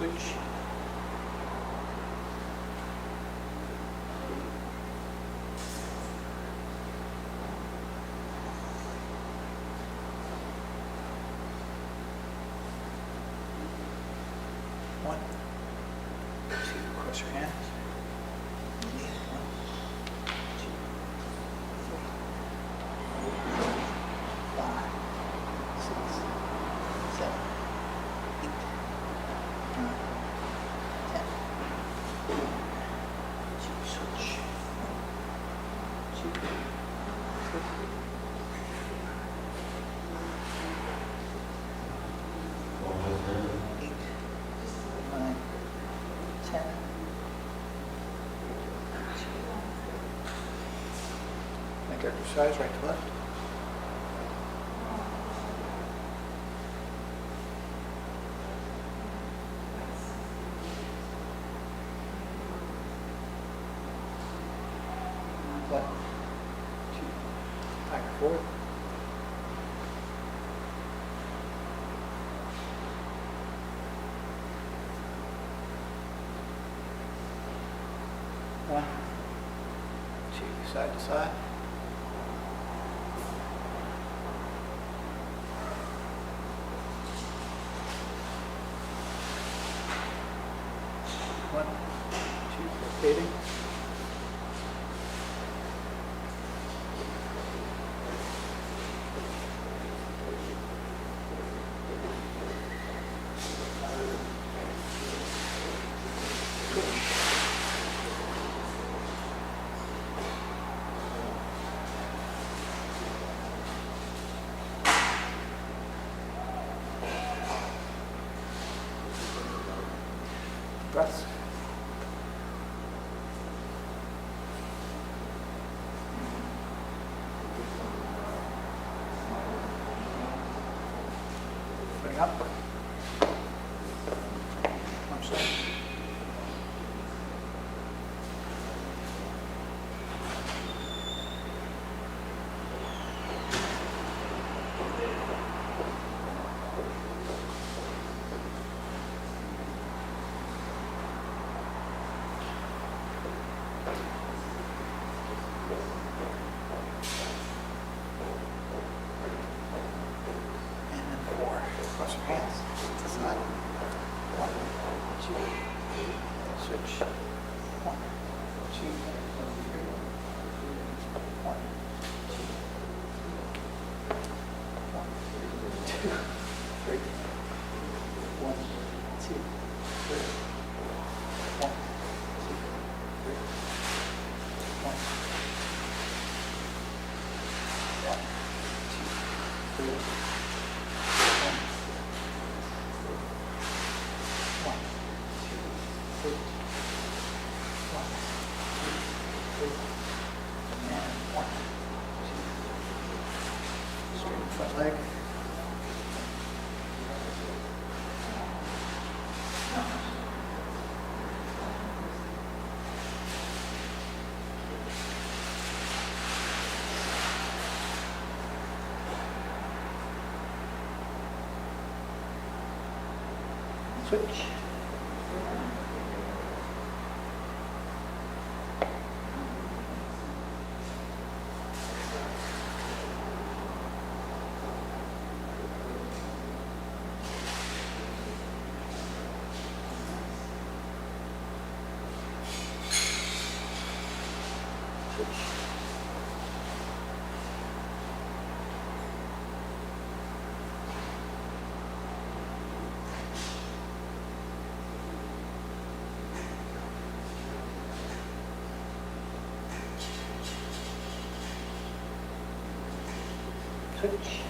Switch. One, two, cross your hands. One, two, three, 5, 6, 7, 8, 9, 10. Two, switch. 1, 2, 3, 8, 9, 10. Make exercise right to left. One, two, tiger forward. One, two, side to side. One, two, rotating. Breaths. Bring up. One side. And then 4. Cross your hands to the side. 1, 2, switch. 1, 2, 3. 1, 2, 3. 1, 2, 3. 1, 2, 3. 1, 2, 3. 1, 2, 3. Straighten front leg. Switch. Switch.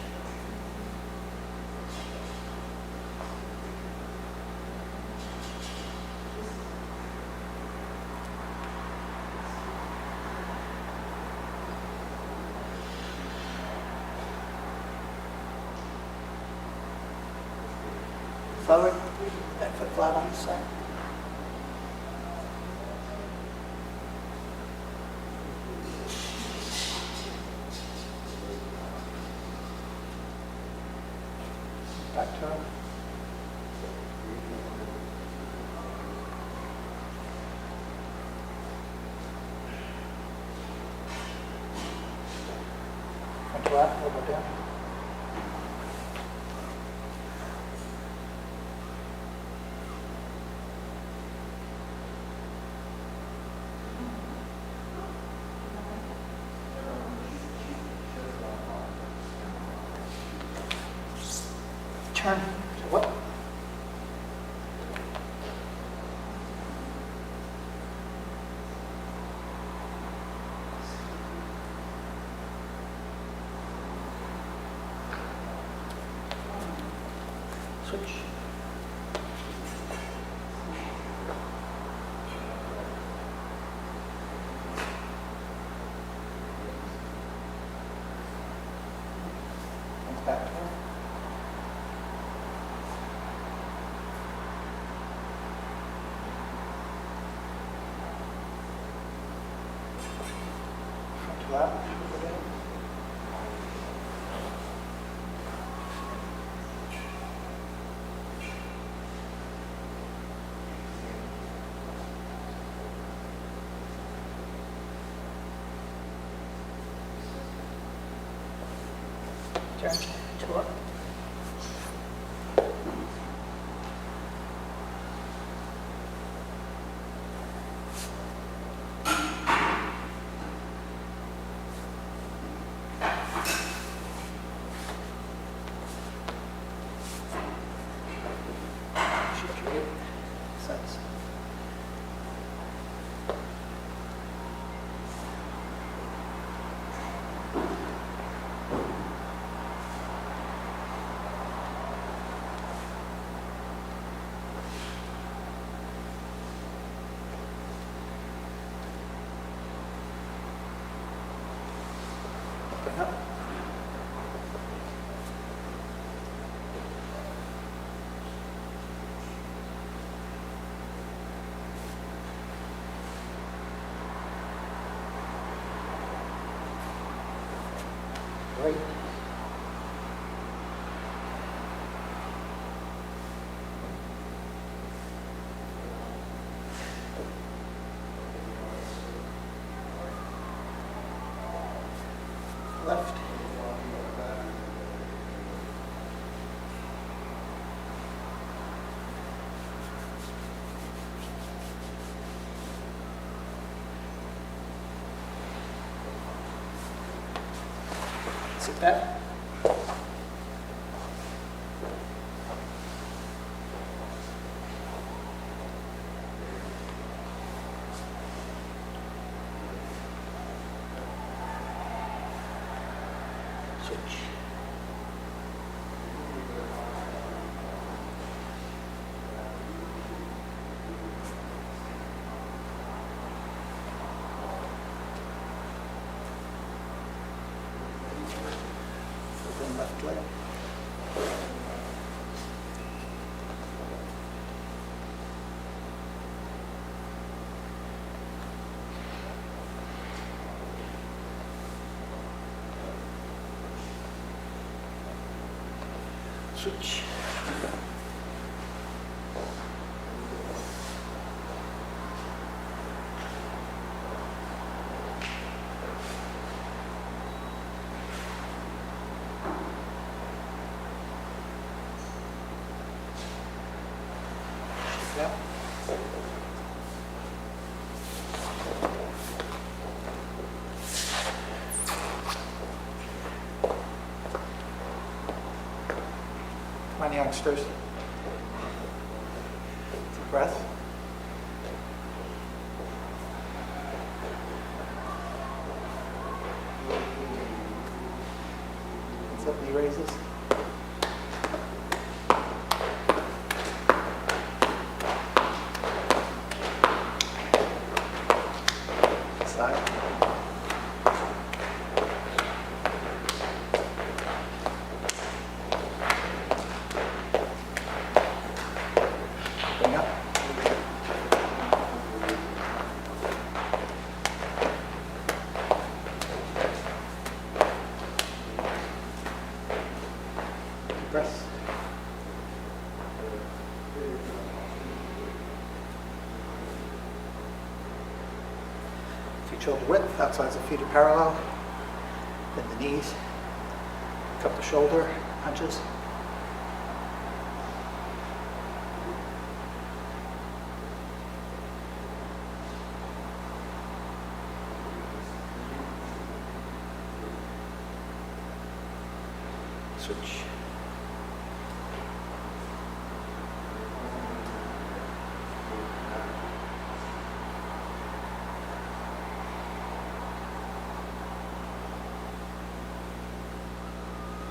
Forward, back foot flat on the side. Back turn. flat, elbow down. Turn to what? Switch. Back. Flat. Turn to what? Sense. Open up. Great. Left. Sit back. Switch. Open left leg. Switch. Yep. Come on, youngsters. Deep breath. Hands up, knee raises. Side. Bring up. Deep breath. Feet shoulder width, outsides of feet are parallel. Bend the knees. Cup the shoulder, punches. Switch.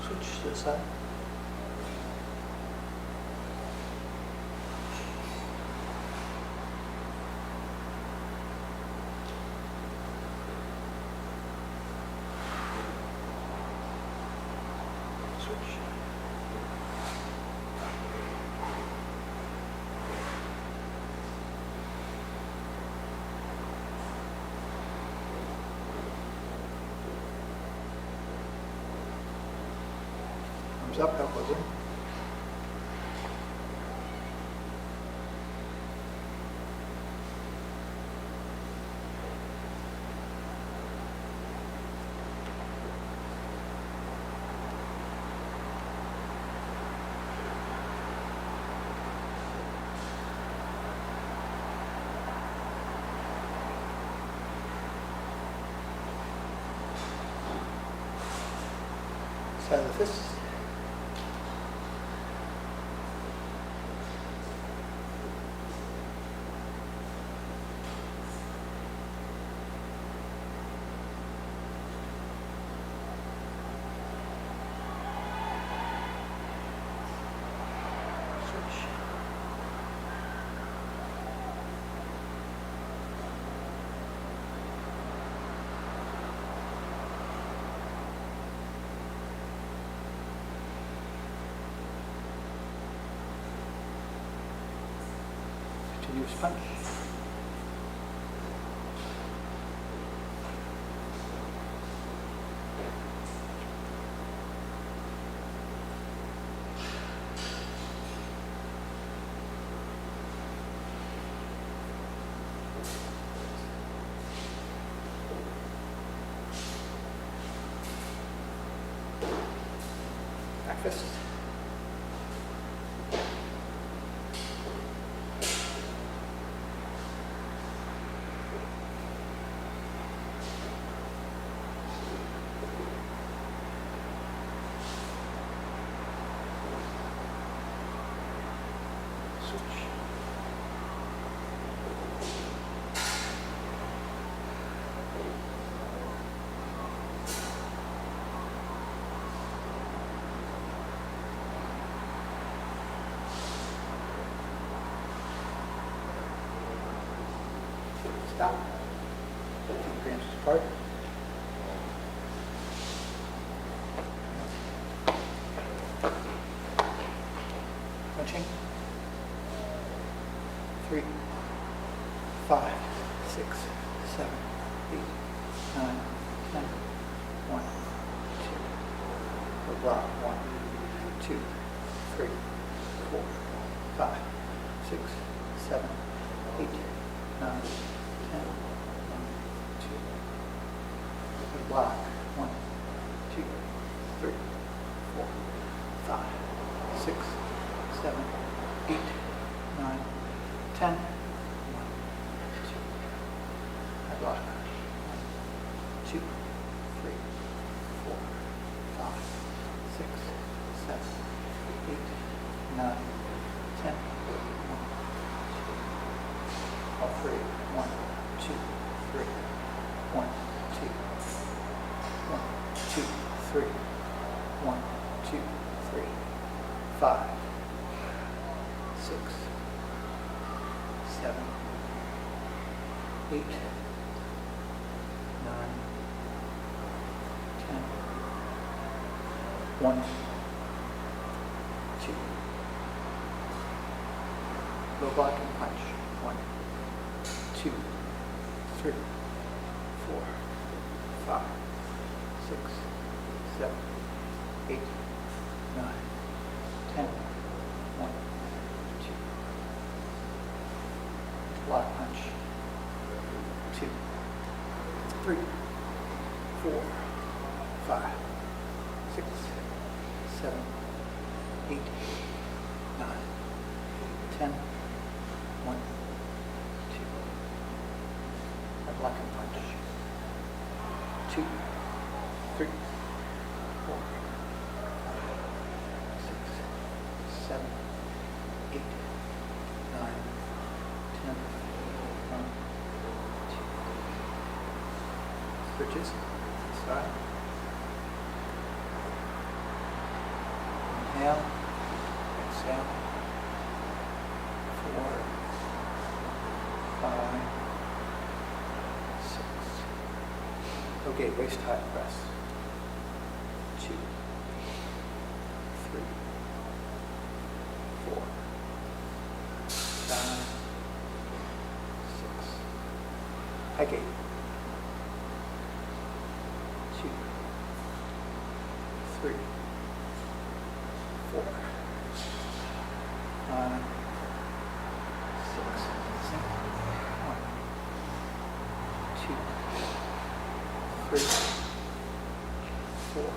Switch to the side. Switch. Arms up, elbows in. Side of the fist. Switch. Continuous punch. Back fist. Switch. Stop. 15 grams apart. Punching. 3, 5, 6, 7, 8, 9, 10. 1, 2. Or block. 1, 2, 3, 4, 5, 6, 7, 8, 9, 10. 1, 2. Or block. 1, 2, 3, 4, 5, 6, 7, 8, 9, 10. 1, 2. I block. 1, 2, 3, 4, 5, 6, 7, 8, 9, 10. 1, 2. All three. 1, 2, 3. 1, 2. 1, 2, 3. 1, 2, 3. 5, 6, 7, 8, 9, 10. 1, 2. Low block and punch. 1, 2, 3, 4, 5, 6, 7, 8, 9, 10. 1, 2. Block punch. 2, 3, 4, 5, 6, 8, 9, 10, 1, 2. I block and punch. 2, 3, 4, 5, 6, 7, 8, 9, 10, 1, 2. Switches. Start. Inhale. Exhale. 4, 5, 6. Okay, waist high press. 2, 3, 4, 5, 6. High gate. 2, 3, 4, 5, 6. Sink. 1, 2, 3, 4,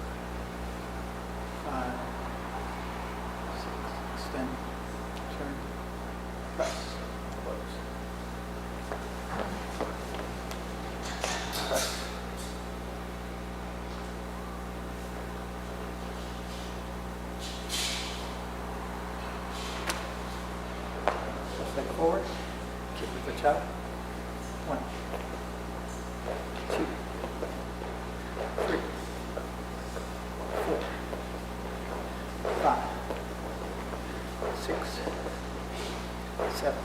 5, 6. Extend. Turn. Press. Close. Press. Left leg forward. Kick with the chop. 1, 2, 3, 4, 5, 6, 7,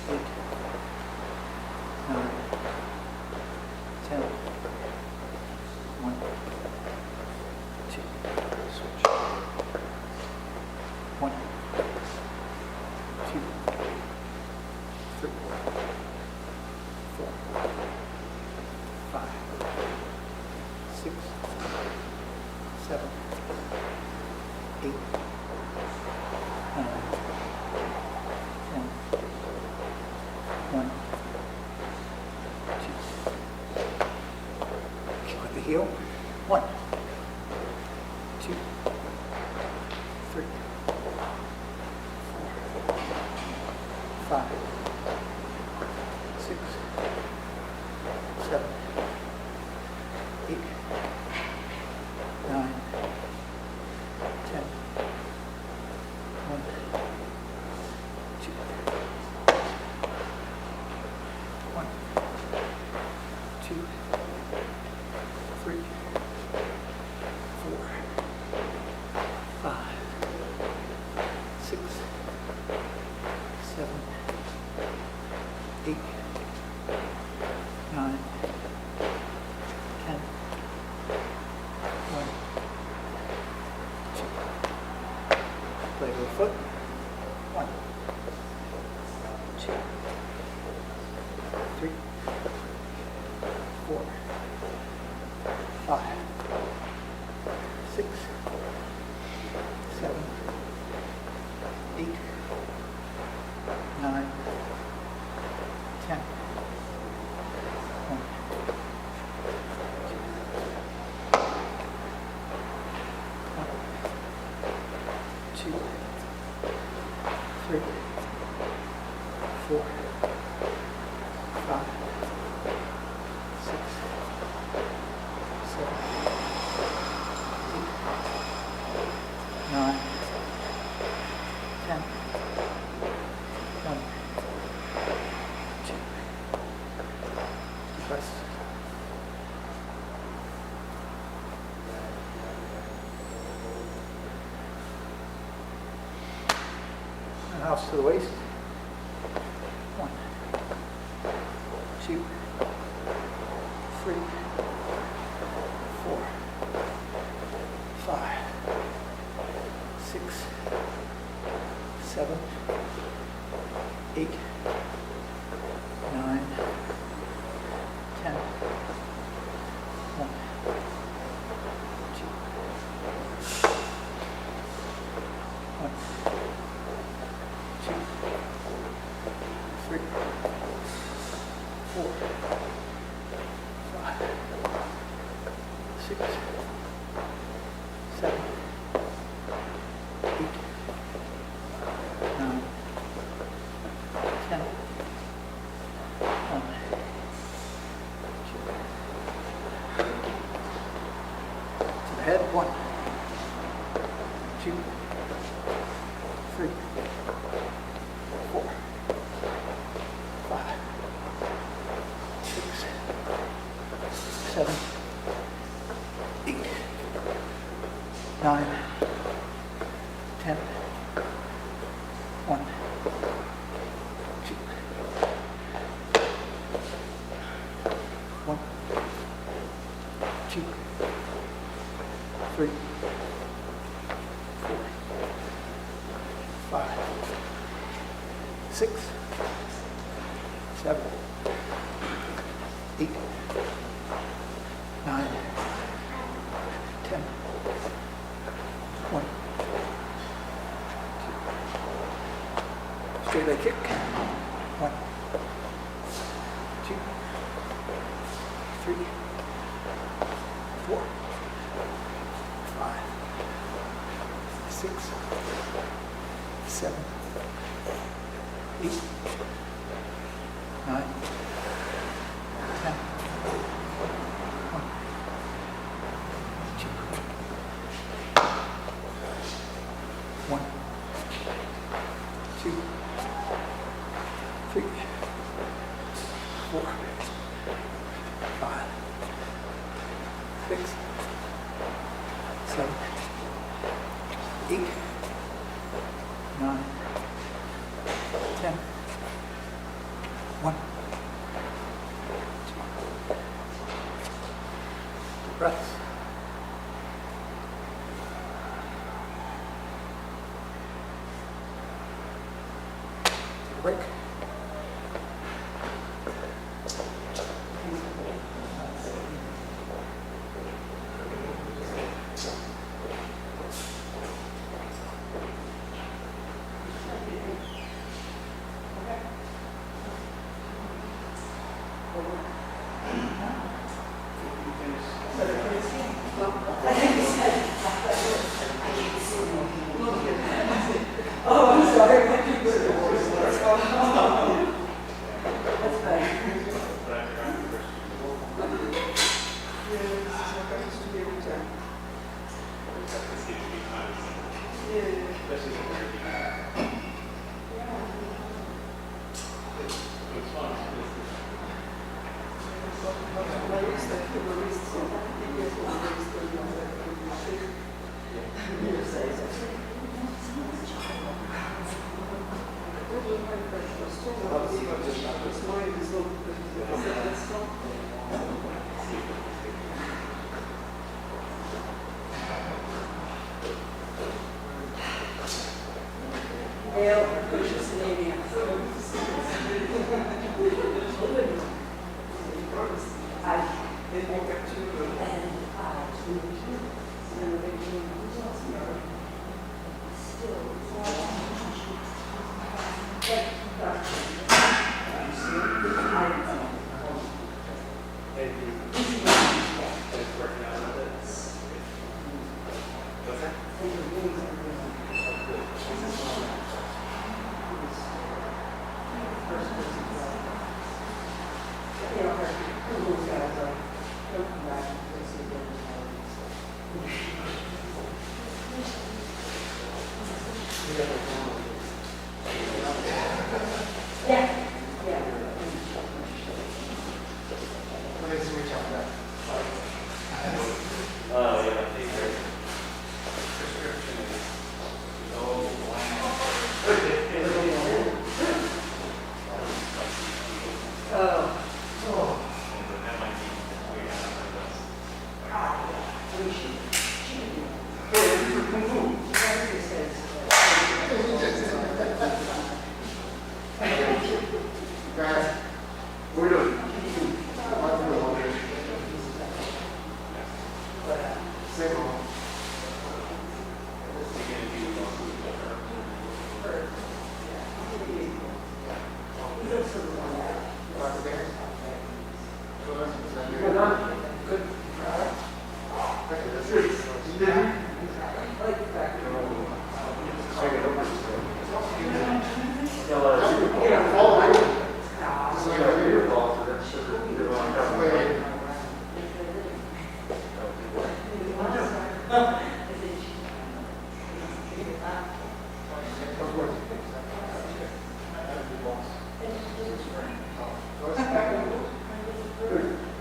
8, 9, 10, 1, 2. Switch. 1, 2, 3, 4, 5, 6, 7, 8, 9, 10, 1, 2. Kick with the heel. 1, 2, 3, 4, 5, 6, 7, 8, 9, 10, 1, 2. 1, 2, 3, 4, 5, 6, 7, 8, 9, 10, 1, 2. Play with the foot. 1, 2, 3, 4, 5, 6, 7, 8, 9, 10, 1, 2, 3, 4, 5, 6, 7, 8, 9, 10, 1, 2. Press. And house to the waist. 1, 2, 3, 4, 5, 6, 7, 8, 9, 10, 1, 2. 1, 2, 3, 4, 5, 6, 7, 7, 8, 9, 10, 1, 2, 1, 2, 3, 4, 5, 6, 7, 8, 9, 10, 1, 2, straight leg kick, 1, 2, 3, 4, 5, 6, 7, 8, 9, 10, 1, 2, 1, 2, 3, 4, 5, 6, 7, 8, 9, 10, 1, 2. Breaths. Take a break.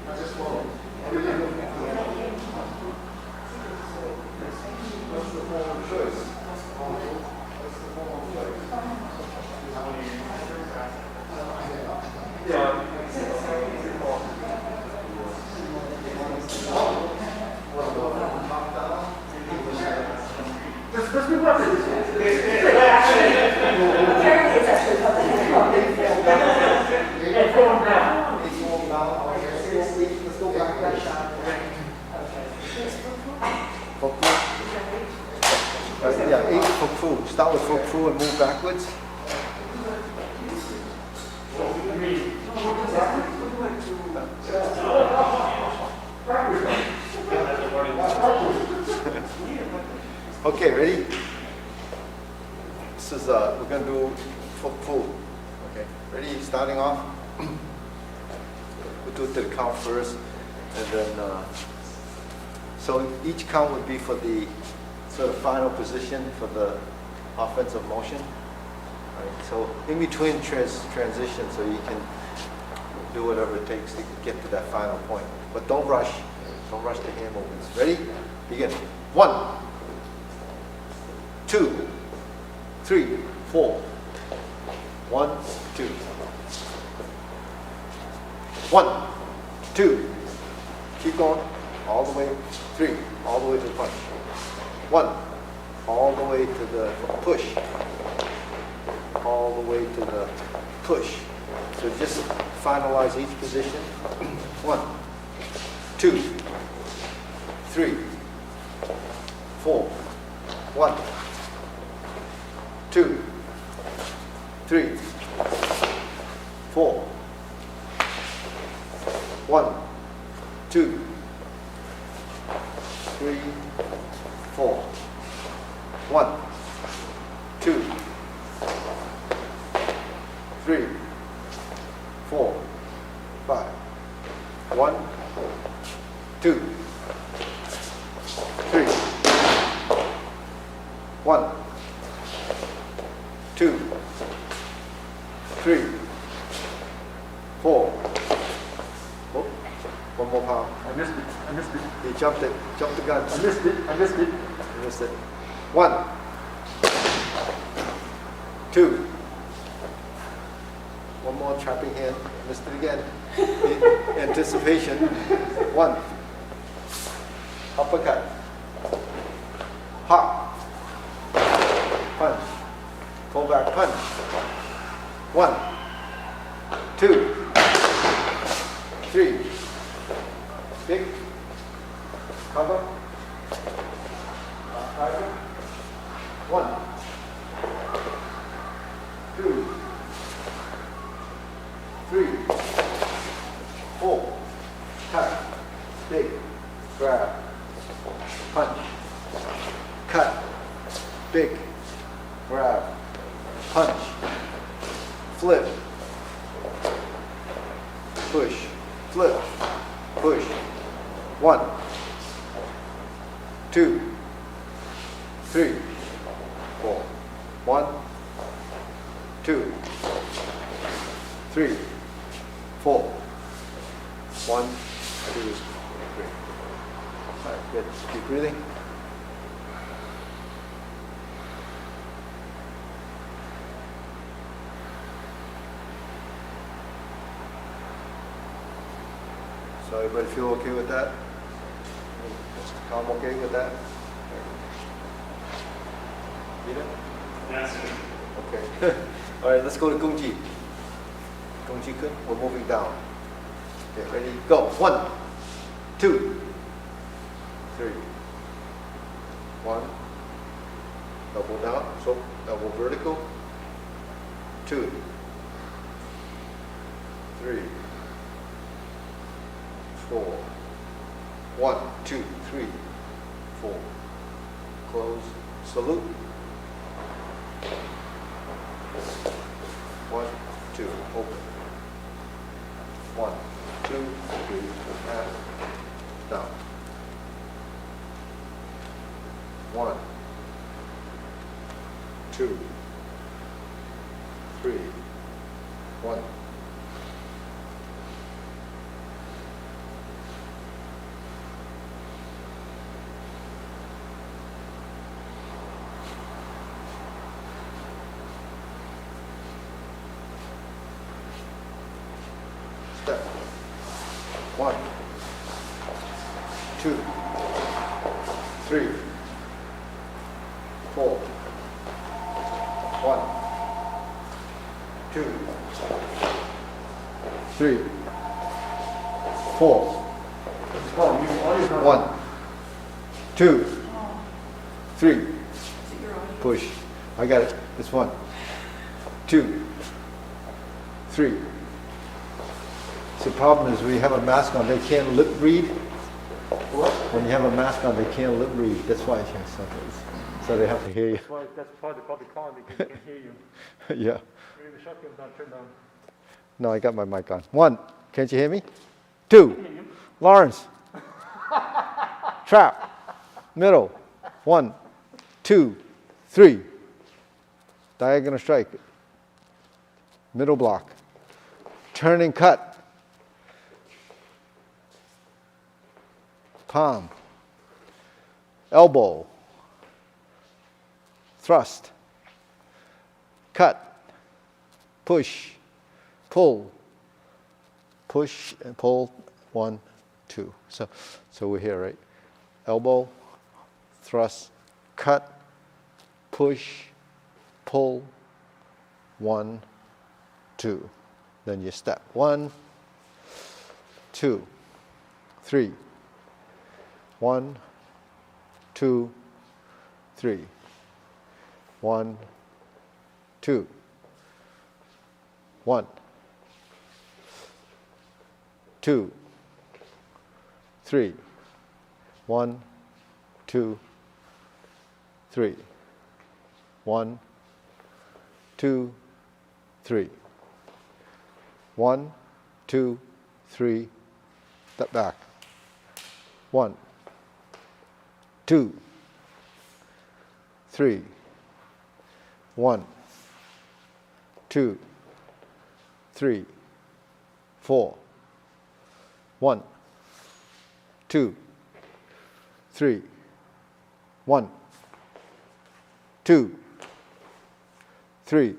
I just full and move backwards. Okay, ready? This is we're gonna do full. Okay, ready? Starting off. We'll do it to the count first, and then so each count would be for the sort of final position for the offensive motion. Right? So in between transitions, so you can do whatever it takes to get to that final point. But don't rush. Don't rush the hand movements. Ready? Begin. 1, 2, 3, 4. 1, 2. 1, 2. Keep going. All the way. 3. All the way to the punch. 1. All the way to the push. All the way to the push. So just finalize each position. 1, 2, 3, 4. 1, 2, 3, 4. 1, 2, 3, 4. 1, 2, 3, 4, 5. 1, 2, 3. 1, 2, 3, 4. Oh, one more pound. I missed it. He jumped it. Jumped the gun. I missed it. You missed it. 1, 2. One more trapping hand. Missed it again. Anticipation. 1. Uppercut. Hop. Punch. Pull back punch. 1, 2, 3. Big. Cover. Tiger. 1, 2, 3, 4. Cut. Big. Grab. Punch. Cut. Big. Grab. Punch. Flip. Push. Flip. Push. 1, 2, 3, 4. 1, 2, 3, 4. 1, 2, 3. All right, good. Keep breathing. So everybody feel okay with that? Mr. Calm okay with that? Peter? Yes. Okay. All right, let's go to Gung Ji. Gung Ji Kun, we're moving down. Okay, ready? Go. 1, 2, 3. 1. Double down. So double vertical. 2, 3, 4. 1, 2, 3, 4. Close. Salute. 1, 2. Open. 1, 2, 3. And down. 1, 2, 3. 1. Step. 1, 2, 3, 4. 1, 2, 3, 4. 1, 2, 3. Push. I got it. It's 1, 2, 3. So the problem is when you have a mask on, they can't lip read. What? When you have a mask on, they can't lip read. That's why so they have to hear you. That's why they probably calling because they can hear you. Yeah. Maybe the shotgun's not turned on. No, I got my mic on. 1, can't you hear me? 2, Lawrence. Trap. Middle. 1, 2, 3. Diagonal strike. Middle block. Turn and cut. Palm. Elbow. Thrust. Cut. Push. Pull. Push and pull. 1, 2. So we're here, right? Elbow. Thrust. Cut. Push. Pull. 1, 2. Then you step. 1, 2, 3. 1, 2, 3. 1, 2. 1, 2, 3. 1, 2, 3. 1, 2, 3. 1, 2, 3. Step back. 1, 2, 3. 1, 2, 3, 4. 1, 2, 3. 1, 2, 3,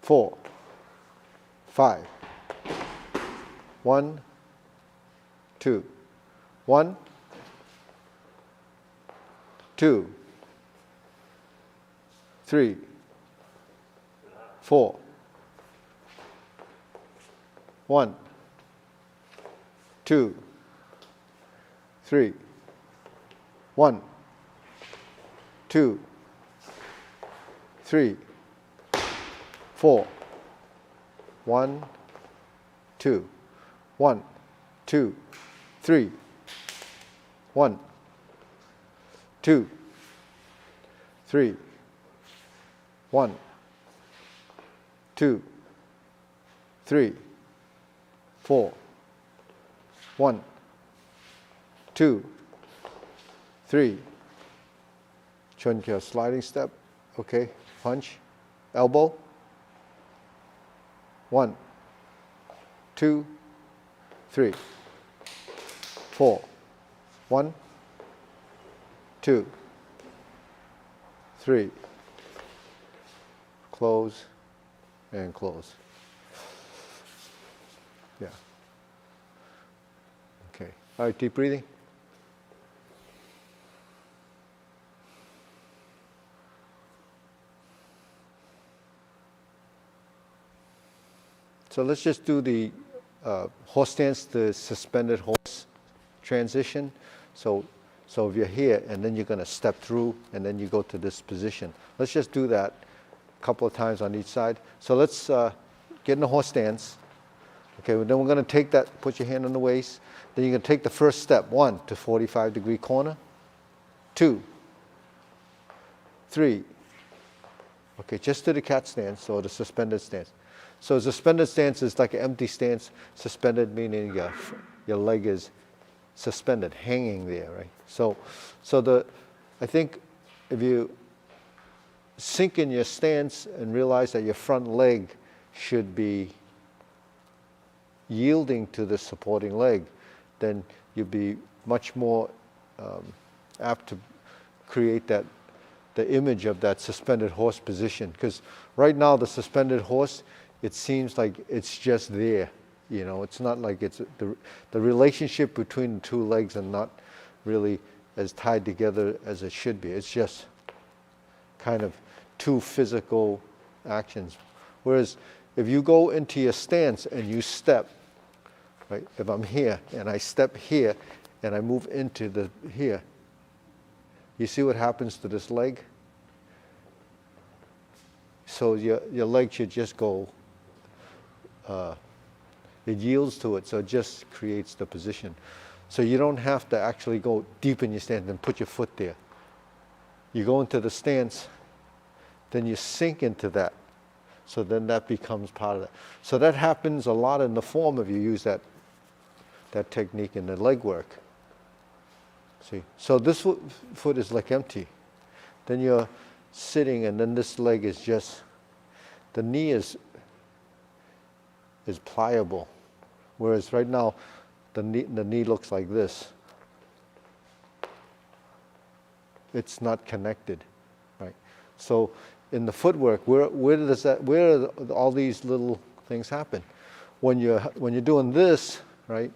4, 5. 1, 2. 1, 2, 3, 4. 1, 2, 3. 1, 2, 3, 4. 1, 2. 1, 2, 3. 1, 2, 3. 1, 2, 3, 4. 1, 2, 3. Cheurng your sliding step. Okay. Punch. Elbow. 1, 2, 3, 4. 1, 2, 3. Close and close. Yeah. Okay. All right, deep breathing. So let's just do the horse stance, the suspended horse transition. So if you're here and then you're going to step through and then you go to this position. Let's just do that a couple of times on each side. So let's get in the horse stance. Okay, then we're going to take that, put your hand on the waist. Then you're going to take the first step, 1 to 45-degree corner, 2, 3. Okay, just to the cat stance or the suspended stance. So suspended stance is like an empty stance. Suspended meaning your leg is suspended, hanging there, right? So I think if you sink in your stance and realize that your front leg should be yielding to the supporting leg, then you'll be much more apt to create the image of that suspended horse position. Because right now the suspended horse, it seems like it's just there. You know, it's not like it's the relationship between the two legs are not really as tied together as it should be. It's just kind of two physical actions. Whereas if you go into your stance and you step, right? If I'm here and I step here and I move into here, you see what happens to this leg? So your leg should just go, it yields to it, so it just creates the position. So you don't have to actually go deep in your stance and put your foot there. You go into the stance, then you sink into that. So then that becomes part of it. So that happens a lot in the form if you use that technique in the leg work. See, so this foot is like empty. Then you're sitting, and then this leg is just, the knee is pliable, whereas right now the knee looks like this. It's not connected, right? So in the footwork, where are all these little things happen? When you're doing this, right?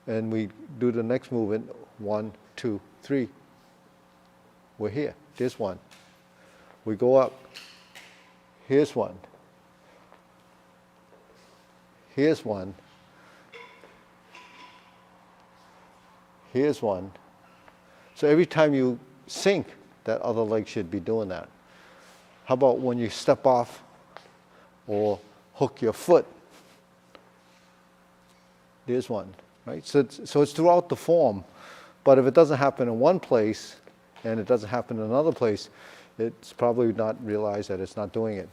And we do the next movement, 1, 2, 3. We're here. There's one. We go up. Here's one. Here's one. Here's one. So every time you sink, that other leg should be doing that. How about when you step off or hook your foot? There's one, right? So it's throughout the form. But if it doesn't happen in one place and it doesn't happen in another place, it's probably not realized that it's not doing it.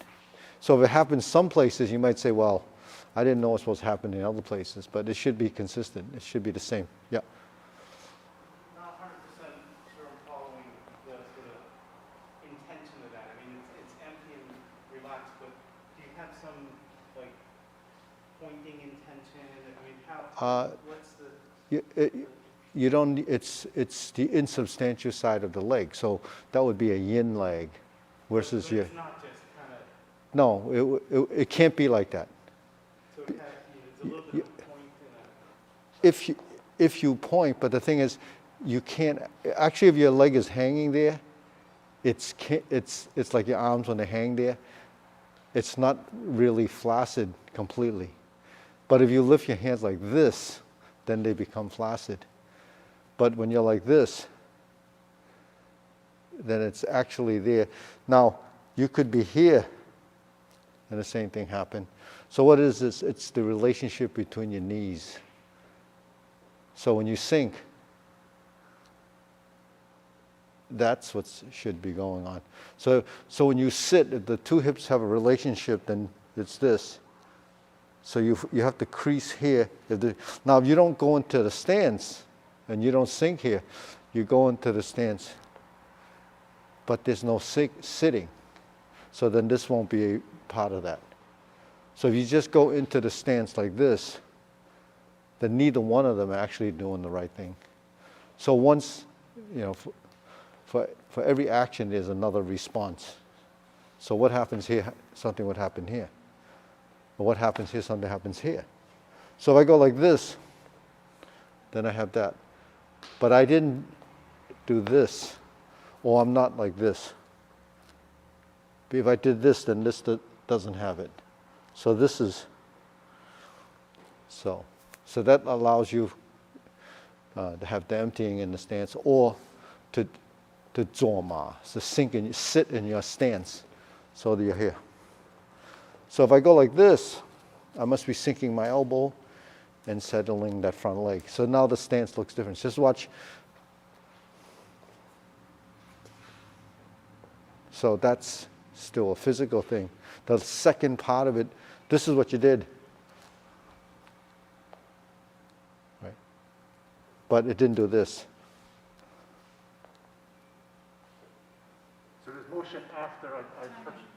So if it happens some places, you might say, well, I didn't know it was supposed to happen in other places, but it should be consistent. It should be the same. Yeah. Not 100% sure I'm following the sort of intention of that. I mean, it's empty and relaxed, but do you have some like pointing intention? I mean, what's the? You don't. It's the insubstantial side of the leg. So that would be a yin leg, versus so your. It's not just kind of. No, it can't be like that. So it's a little bit of a point and a. If you point, but the thing is, you can't. Actually, if your leg is hanging there, it's like your arms when they hang there. It's not really flaccid completely. But if you lift your hands like this, then they become flaccid. But when you're like this, then it's actually there. Now, you could be here, and the same thing happen. So what is this? It's the relationship between your knees. So when you sink, that's what should be going on. So when you sit, if the two hips have a relationship, then it's this. So you have to crease here. Now, if you don't go into the stance and you don't sink here, you go into the stance, but there's no sitting. So then this won't be a part of that. So if you just go into the stance like this, then neither one of them are actually doing the right thing. So once, for every action, there's another response. So what happens here, something would happen here. But what happens here, something happens here. So if I go like this, then I have that. But I didn't do this, or I'm not like this. If I did this, then this doesn't have it. So this is, so that allows you to have the emptying in the stance, or to zoma, so sit in your stance, so that you're here. So if I go like this, I must be sinking my elbow and settling that front leg. So now the stance looks different. Just watch. So that's still a physical thing. The second part of it, this is what you did. Right? But it didn't do this. So there's motion after I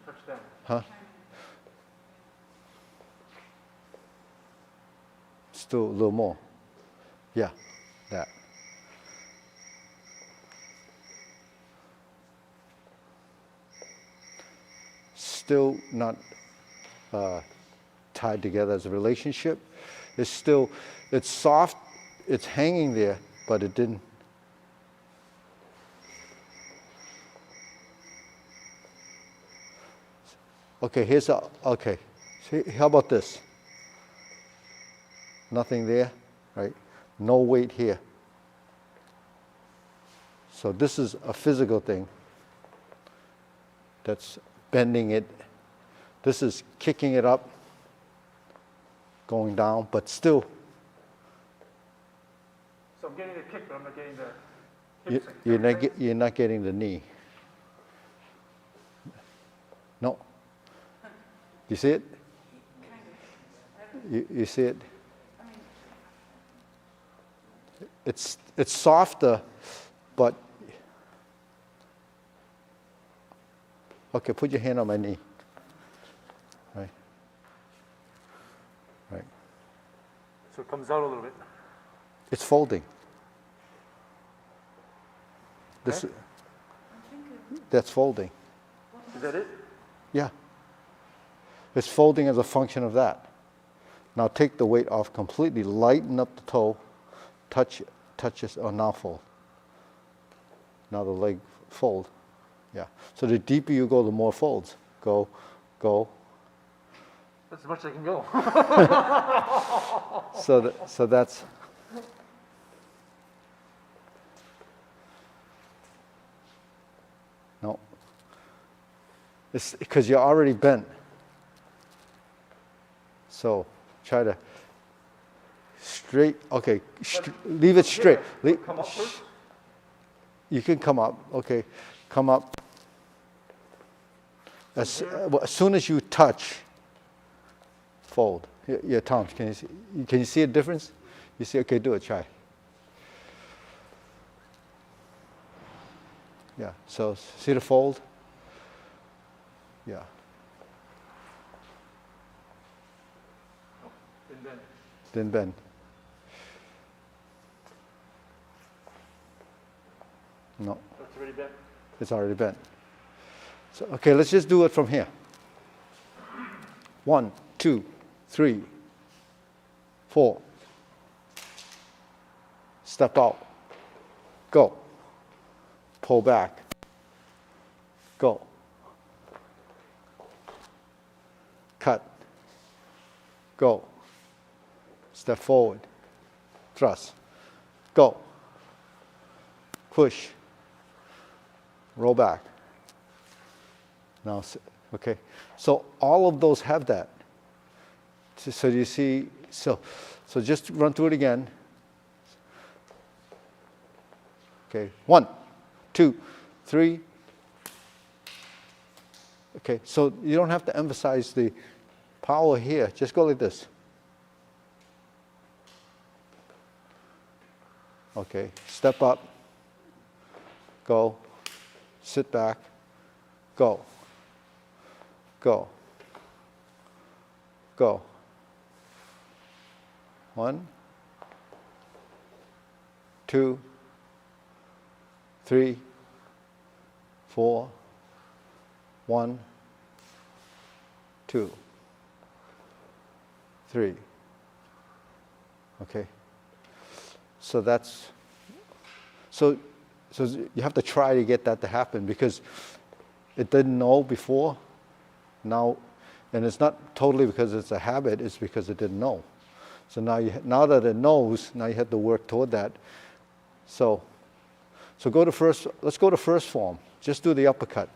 touch down. Huh? Still a little more. Yeah, that. Still not tied together as a relationship. It's soft, it's hanging there, but it didn't. Okay, okay. See, how about this? Nothing there, right? No weight here. So this is a physical thing that's bending it. This is kicking it up, going down, but still. So I'm getting the kick, but I'm not getting the You, hip sink. you're not getting the knee. No. You see it? You see it? It's softer, but okay. Put your hand on my knee. Right. Right. So it comes out a little bit. It's folding. This. Okay. That's folding. Is that it? Yeah. It's folding as a function of that. Now take the weight off completely, lighten up the toe, touch it, oh, now fold. Now the leg fold. Yeah. So the deeper you go, the more folds. Go, go. That's as much as I can go. So that's. No. It's because you're already bent. So try to straight, okay, leave it straight. Come up first? You can come up, okay, come up. As soon as you touch, fold. Yeah, Tom, can you see a difference? You see, okay, do it, try. Yeah, so see the fold? Yeah. And then. Then bend. No, That's already bent. it's already bent. So, okay, let's just do it from here. 1, 2, 3, 4. Step out. Go. Pull back. Go. Cut. Go. Step forward. Thrust. Go. Push. Roll back. Now, okay. So all of those have that. So you see, so just run through it again. Okay, 1, 2, 3. Okay, so you don't have to emphasize the power here. Just go like this. Okay, step up. Go. Sit back. Go. Go. Go. 1, 2, 3, 4, 1, 2, 3. Okay. So that's, so you have to try to get that to happen because it didn't know before. Now, and it's not totally because it's a habit, it's because it didn't know. So now that it knows, now you have to work toward that. So go to first, let's go to first form. Just do the uppercut.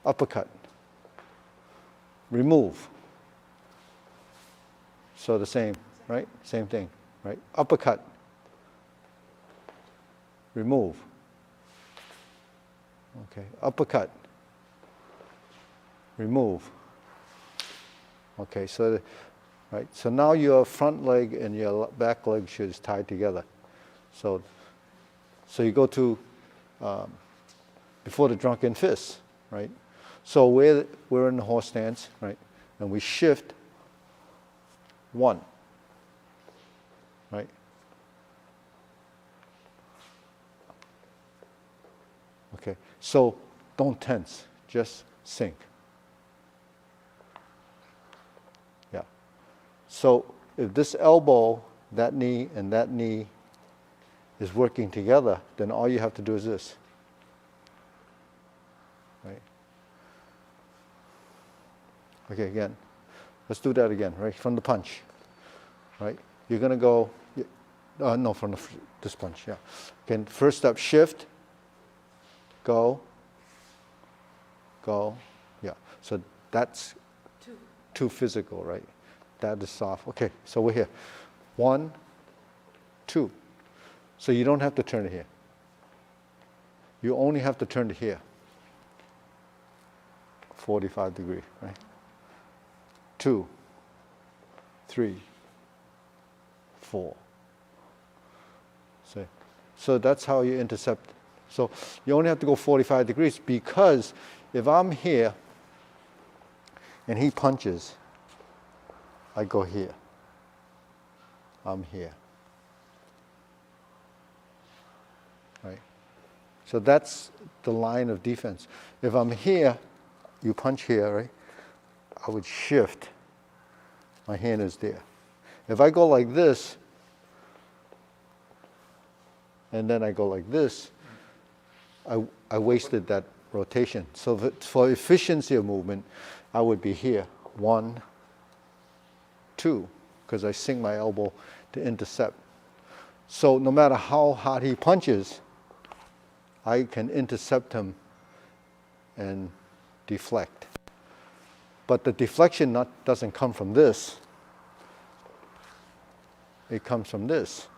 Uppercut. Remove. So the same, right? Same thing, right? Uppercut. Remove. Okay, uppercut. Remove. Okay, so, right, so now your front leg and your back leg is tied together. So you go to before the drunken fist, right? So we're in the horse stance, right? And we shift 1, right? Okay, so don't tense, just sink. Yeah. So if this elbow, that knee, and that knee is working together, then all you have to do is this. Right? Okay, again. Let's do that again, right? From the punch. Right? You're going to go, no, from this punch, yeah. Again, first step, shift, go, go. Yeah. So that's too physical, right? That is soft. Okay, so we're here. 1, 2. So you don't have to turn it here. You only have to turn it here. 45 degree, right? 2, 3, 4. So that's how you intercept. So you only have to go 45 degrees because if I'm here and he punches, I go here. I'm here. Right? So that's the line of defense. If I'm here, you punch here, right? I would shift. My hand is there. If I go like this, and then I go like this, I wasted that rotation. So for efficiency of movement, I would be here. 1, 2, because I sink my elbow to intercept. So no matter how hard he punches, I can intercept him and deflect. But the deflection doesn't come from this. It comes from this.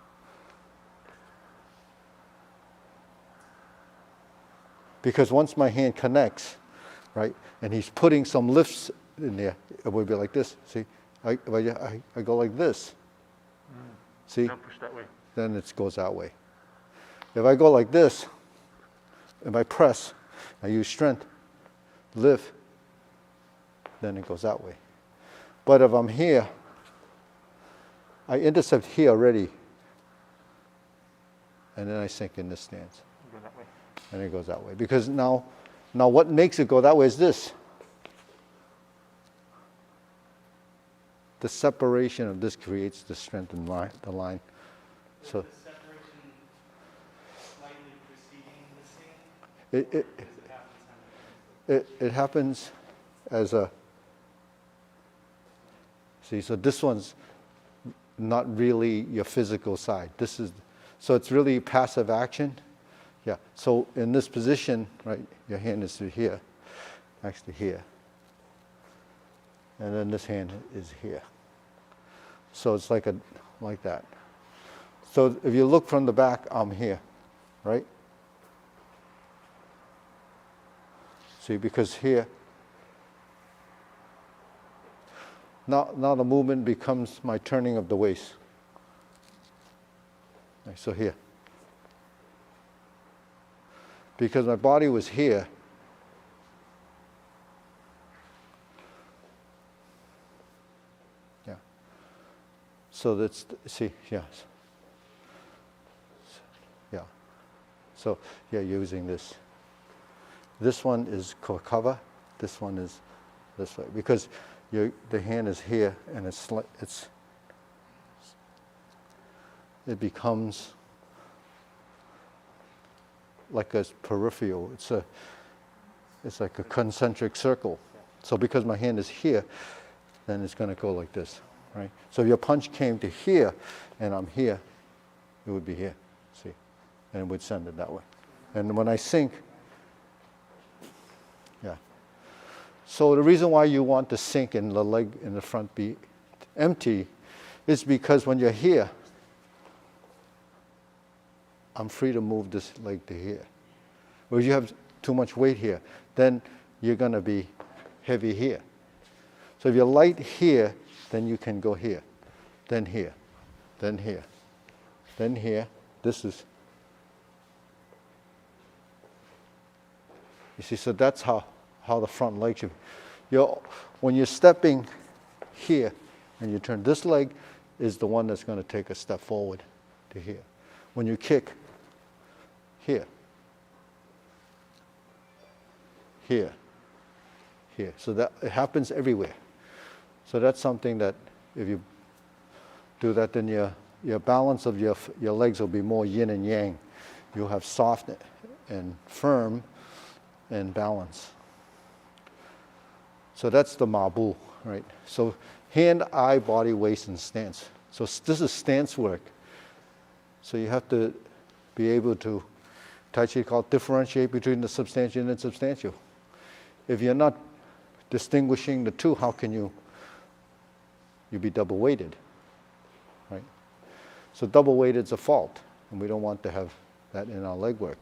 Because once my hand connects, right, and he's putting some lifts in there, it would be like this. See, I go like this. See, Don't push that way. then it goes that way. If I go like this, if I press, I use strength, lift, then it goes that way. But if I'm here, I intercept here already, and then I sink in this stance. Go that way. And it goes that way. Because now what makes it go that way is this. The separation of this creates the strength in the line. So The separation slightly preceding the sink? it happens as a, see, so this one's not really your physical side. So it's really passive action. Yeah, so in this position, right, your hand is here, actually here. And then this hand is here. So it's like that. So if you look from the back, I'm here, right? See, because here, now the movement becomes my turning of the waist. Right, so here. Because my body was here, yeah. So that's, see, yes. Yeah. So, yeah, using this. This one is cover, this one is this way. Because the hand is here and it becomes like a peripheral. It's like a concentric circle. So because my hand is here, then it's going to go like this, right? So if your punch came to here, and I'm here, it would be here, see? And it would send it that way. And when I sink, yeah. So the reason why you want the sink and the leg in the front be empty is because when you're here, I'm free to move this leg to here. Or if you have too much weight here, then you're going to be heavy here. So if you're light here, then you can go here, then here, then here, then here. This is, you see, so that's how the front leg should be. When you're stepping here and you turn, this leg is the one that's going to take a step forward to here. When you kick, here, here, here. So that it happens everywhere. So that's something that if you do that, then your balance of your legs will be more yin and yang. You'll have soft and firm and balance. So that's the mabu, right? So hand, eye, body, waist, and stance. So this is stance work. So you have to be able to, Tai Chi called differentiate between the substantial and insubstantial. if you're not distinguishing the two, how can you be double weighted, right? So double weighted is a fault, and we don't want to have that in our leg work.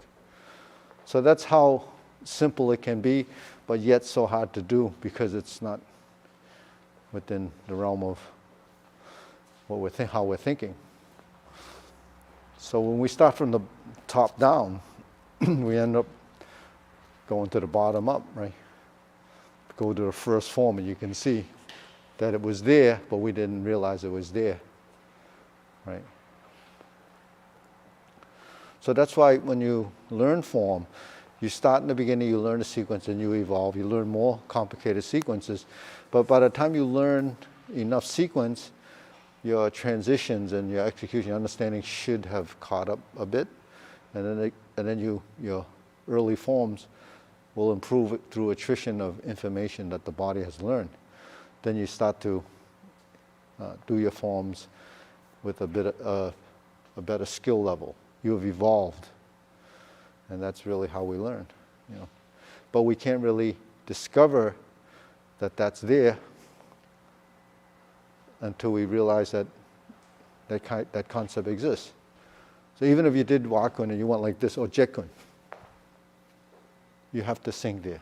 So that's how simple it can be, but yet so hard to do because it's not within the realm of what how we're thinking. So when we start from the top down, we end up going to the bottom up, right? Go to the first form, and you can see that it was there, but we didn't realize it was there, right? So that's why when you learn form, you start in the beginning, you learn a sequence, and you evolve. You learn more complicated sequences. But by the time you learn enough sequence, your transitions and your execution, your understanding should have caught up a bit. And then your early forms will improve it through attrition of information that the body has learned. Then you start to do your forms with a better skill level. You have evolved. And that's really how we learn, you know. But we can't really discover that that's there until we realize that concept exists. So even if you did Wakun and you went like this, or Jekun, you have to sink there,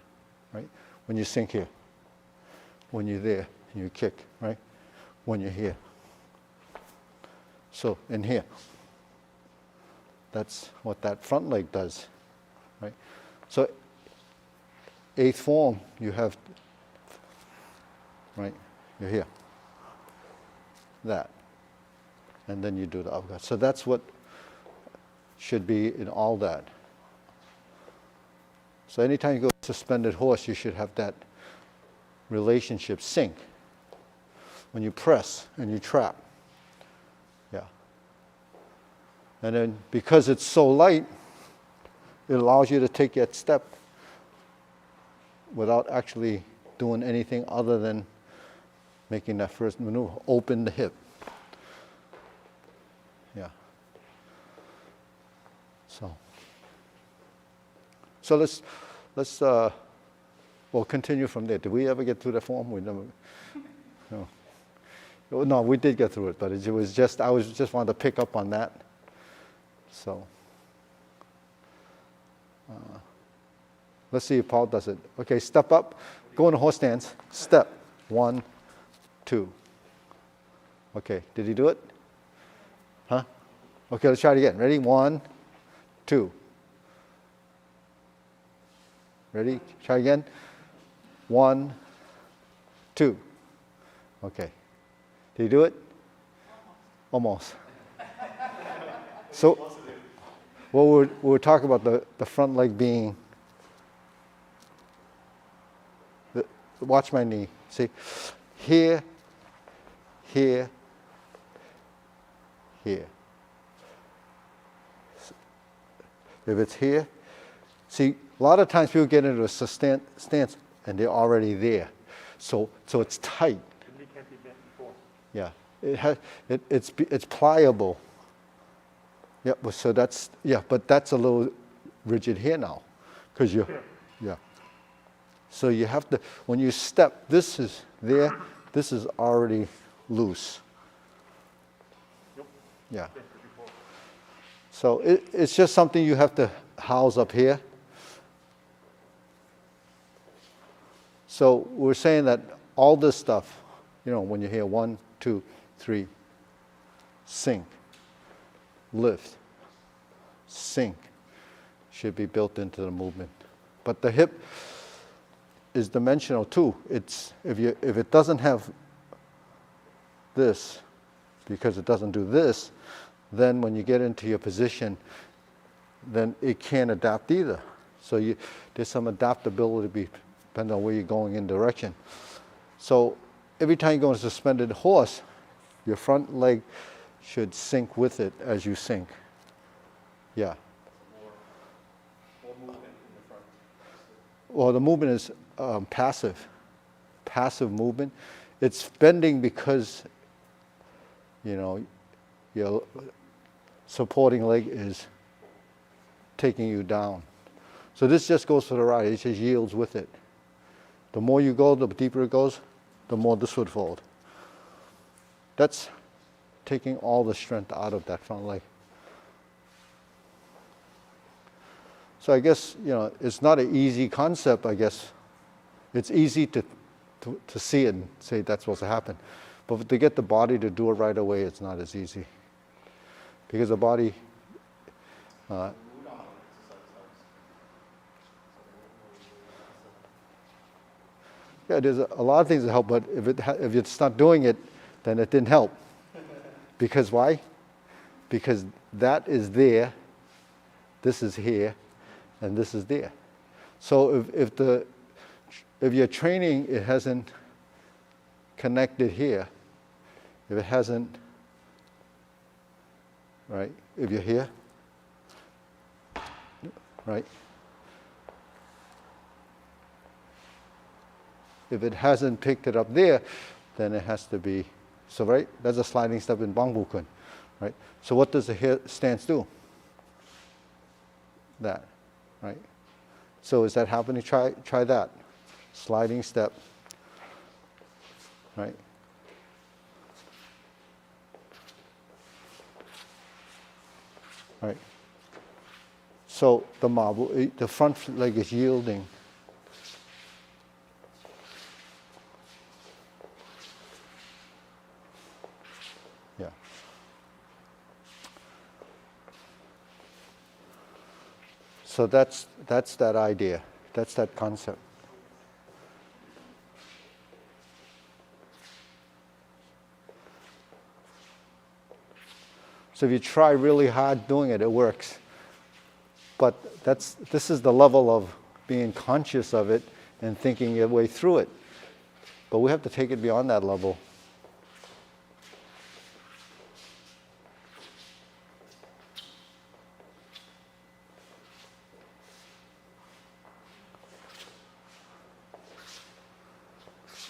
right? When you sink here, when you're there, you kick, right? When you're here. So in here, that's what that front leg does. Right? So, eighth form, you have, right, you're here, that, and then you do the uppercut. So that's what should be in all that. So anytime you go suspended horse, you should have that relationship sync. When you press and you trap, yeah. And then because it's so light, it allows you to take that step without actually doing anything other than making that first maneuver. Open the hip. Yeah. So let's we'll continue from there. Did we ever get through the form? We never. No. No, we did get through it, but it was just I was just wanted to pick up on that. So. Let's see if Paul does it. Okay, step up, go in a horse stance, step, 1, 2. Okay, did he do it? Huh? Okay, let's try it again. Ready? 1, 2. Ready? Try again. 1, 2. Okay. Did he do it? Almost. So, well, we're talking about the front leg being, watch my knee, see, here, here, here. If it's here, see, a lot of times people get into a stance and they're already there. So it's tight. The knee can't be bent before. Yeah, it's pliable. Yeah, so that's, yeah, but that's a little rigid here now, because you're, yeah. So you have to, when you step, this is there, this is already loose. Yep. Yeah. So it's just something you have to house up here. So we're saying that all this stuff, you know, when you hear 1, 2, 3, sink, lift, sink, should be built into the movement. But the hip is dimensional too. It's if it doesn't have this, because it doesn't do this, then when you get into your position, then it can't adapt either. So there's some adaptability depending on where you're going in direction. So every time you go in a suspended horse, your front leg should sink with it as you sink. Yeah. More movement in the front. Well, the movement is passive movement. It's bending because, you know, your supporting leg is taking you down. So this just goes to the right. It just yields with it. The more you go, the deeper it goes, the more this would fold. That's taking all the strength out of that front leg. So I guess, it's not an easy concept, I guess. It's easy to see it and say that's supposed to happen. But to get the body to do it right away, it's not as easy. Because the body, yeah, there's a lot of things that help, but if it's not doing it, then it didn't help. Because why? Because that is there, this is here, and this is there. So if you're training, it hasn't connected here, if it hasn't, right? If you're here, right? If it hasn't picked it up there, then it has to be, so right, that's a sliding step in Bang Bu Kun, right? So what does the here stance do? That, right? So is that happening? Try that. Sliding step, right? Right. So the marble, the front leg is yielding. Yeah. So that's that idea. That's that concept. So if you try really hard doing it, it works. But this is the level of being conscious of it and thinking your way through it. But we have to take it beyond that level.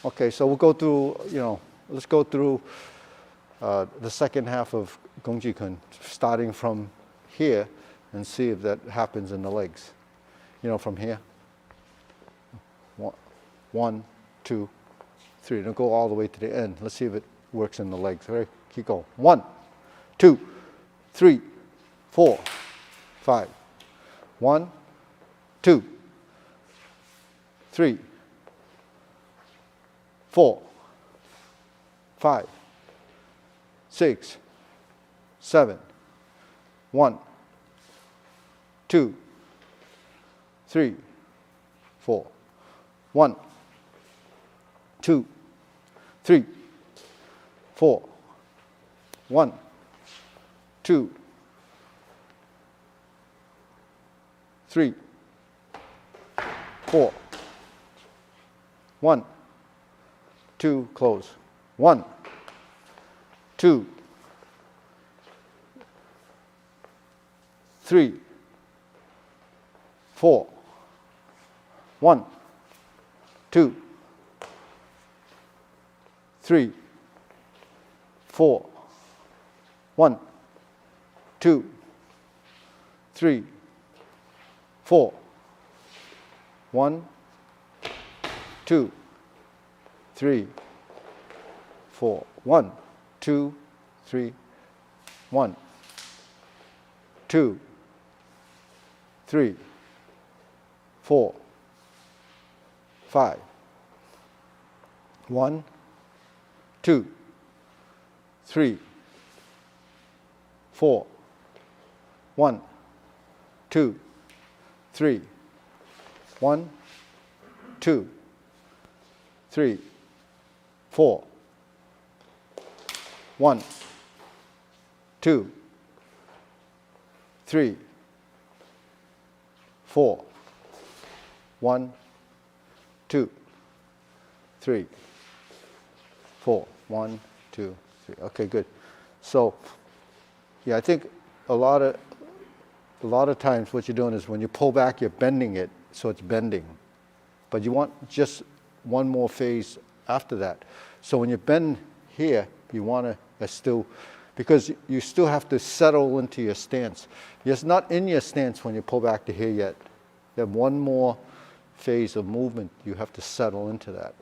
Okay, so we'll go through, let's go through the second half of Gung Ji Kun, starting from here and see if that happens in the legs. From here. 1, 2, 3. Don't go all the way to the end. Let's see if it works in the legs. All right, keep going. 1, 2, 3, 4, 5. 1, 2, 3, 4, 5, 6, 7, 1, 2, 3, 4, 1, 2, 3, 4, 1, 2, 3, 4, 1, 2, close. 1, 2, 3, 4, 1, 2, 3, 4, 1, 2, 3, 4, 1, 2, 3, 4, 1, 2, 3, 1, 2, 3, 4, 5, 1, 2, 3, 4, 1, 2, 3, 1, 2, 3, 4, 1, 2, 3, 4, 1, 2, 3, 4, 1, 2, 3. Okay, good. So, yeah, I think a lot of times what you're doing is when you pull back, you're bending it, so it's bending. But you want just one more phase after that. So when you bend here, you want to still, because you still have to settle into your stance. It's not in your stance when you pull back to here yet. You have one more phase of movement, you have to settle into that.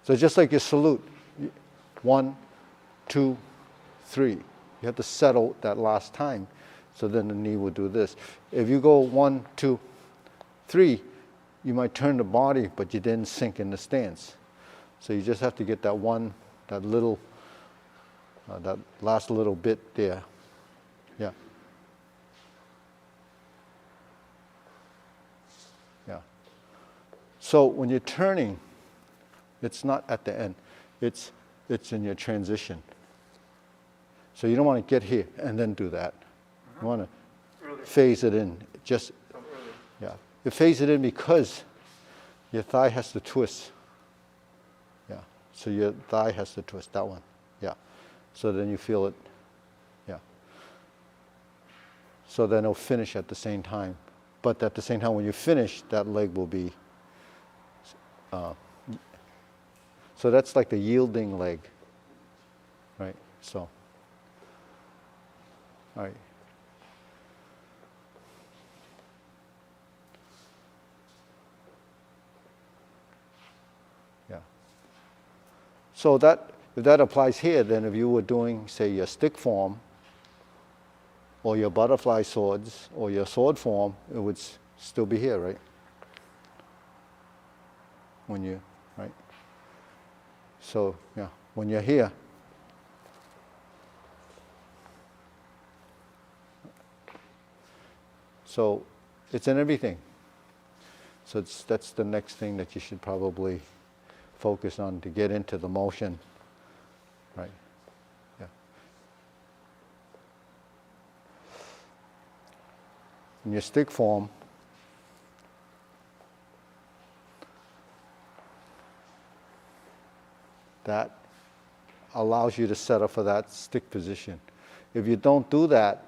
So just like your salute, 1, 2, 3. You have to settle that last time. So then the knee will do this. If you go 1, 2, 3, you might turn the body, but you didn't sink in the stance. So you just have to get that that last little bit there. Yeah. Yeah. So when you're turning, it's not at the end. It's in your transition. So you don't want to get here and then do that. You want to phase it in. Just, yeah. You phase it in because your thigh has to twist. Yeah. So your thigh has to twist, that one. Yeah. So then you feel it. Yeah. So then it'll finish at the same time. But at the same time, when you finish, that leg will be, so that's like the yielding leg, right? So, all right. Yeah. So that, if that applies here, then if you were doing, say, your stick form, or your butterfly swords, or your sword form, it would still be here, right? When you, right? So, yeah, when you're here, so it's in everything. So that's the next thing that you should probably focus on to get into the motion, right? Yeah. In your stick form, that allows you to set up for that stick position. If you don't do that,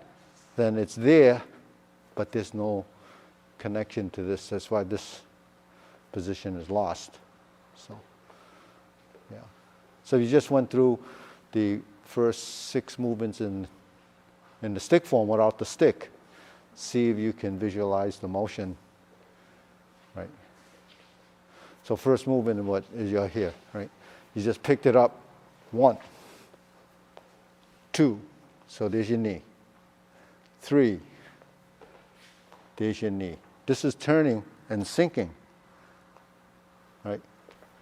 then it's there, but there's no connection to this. That's why this position is lost. So, yeah. So you just went through the first 6 movements in the stick form without the stick. See if you can visualize the motion, right? So first movement, what is you're here, right? You just picked it up, 1, 2, so there's your knee. 3, there's your knee. This is turning and sinking, right?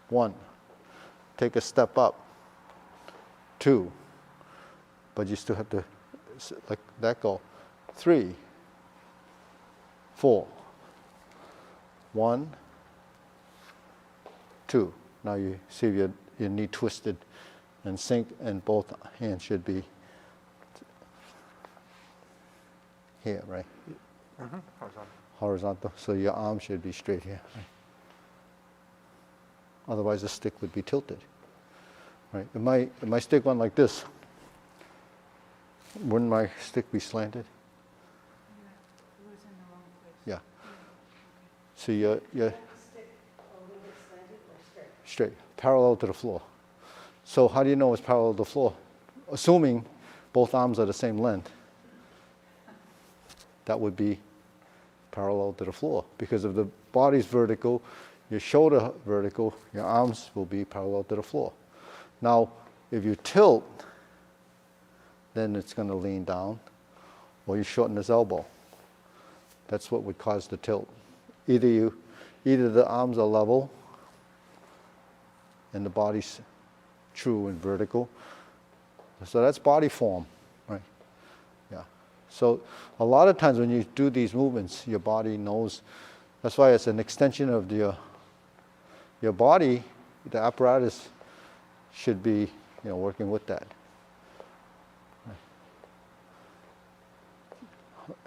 1, take a step up. 2, but you still have to let that go. 3, 4, 1, 2. Now you see your knee twisted and sink, and both hands should be here, right? Horizontal. Horizontal. So your arm should be straight here. Right? Otherwise, the stick would be tilted. Right? If my stick went like this, wouldn't my stick be slanted? Yeah, it was in the wrong place. Yeah. So you're Stick a little bit slanted or straight? straight, parallel to the floor. So how do you know it's parallel to the floor? Assuming both arms are the same length, that would be parallel to the floor. Because if the body's vertical, your shoulder vertical, your arms will be parallel to the floor. Now, if you tilt, then it's going to lean down, or you shorten this elbow. That's what would cause the tilt. Either the arms are level and the body's true and vertical. So that's body form, right? Yeah. So a lot of times when you do these movements, your body knows. That's why it's an extension of your body. The apparatus should be, working with that.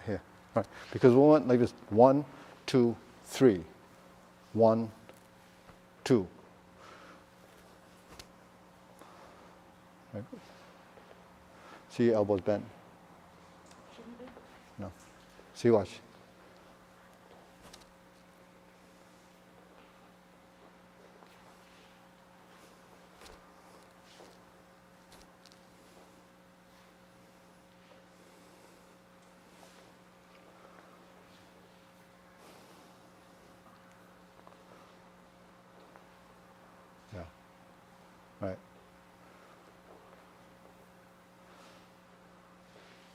Here, right? Because we went like this: 1, 2, 3. 1, 2. Right? See your elbows bent. Shouldn't be? No. See, watch.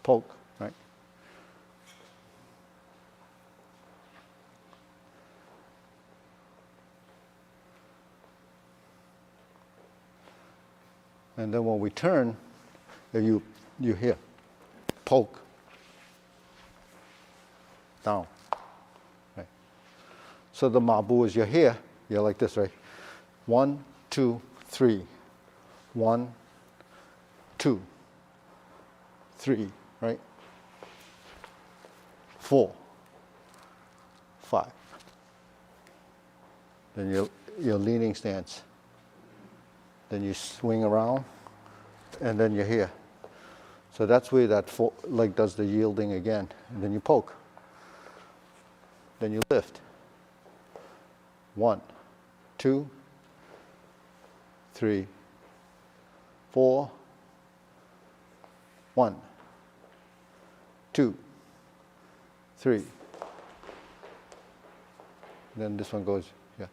poke, right? And then when we turn, if you hear, poke, down, right? So the mabu is you're here, you're like this, right? 1, 2, 3. 1, 2, 3, right? 4, 5. Then your leaning stance. Then you swing around, and then you're here. So that's where that leg does the yielding again. And then you poke. Then you lift. 1, 2, 3, 4, 1, 2, 3. Then this one goes, yeah.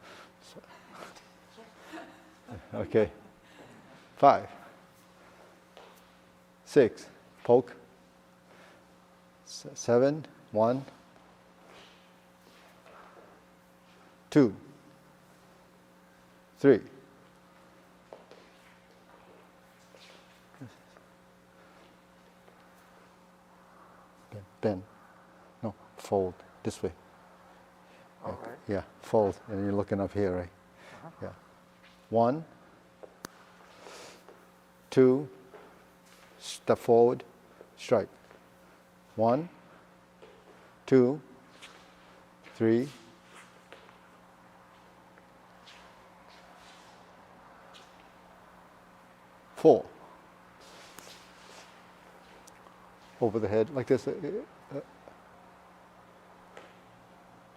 Okay. 5, 6, poke. 7, 1, 2, 3. Bend. No, fold this way. All right. Yeah, fold, and you're looking up here, right? Yeah. 1, 2, step forward, strike. 1, 2, 3, 4. Over the head, like this.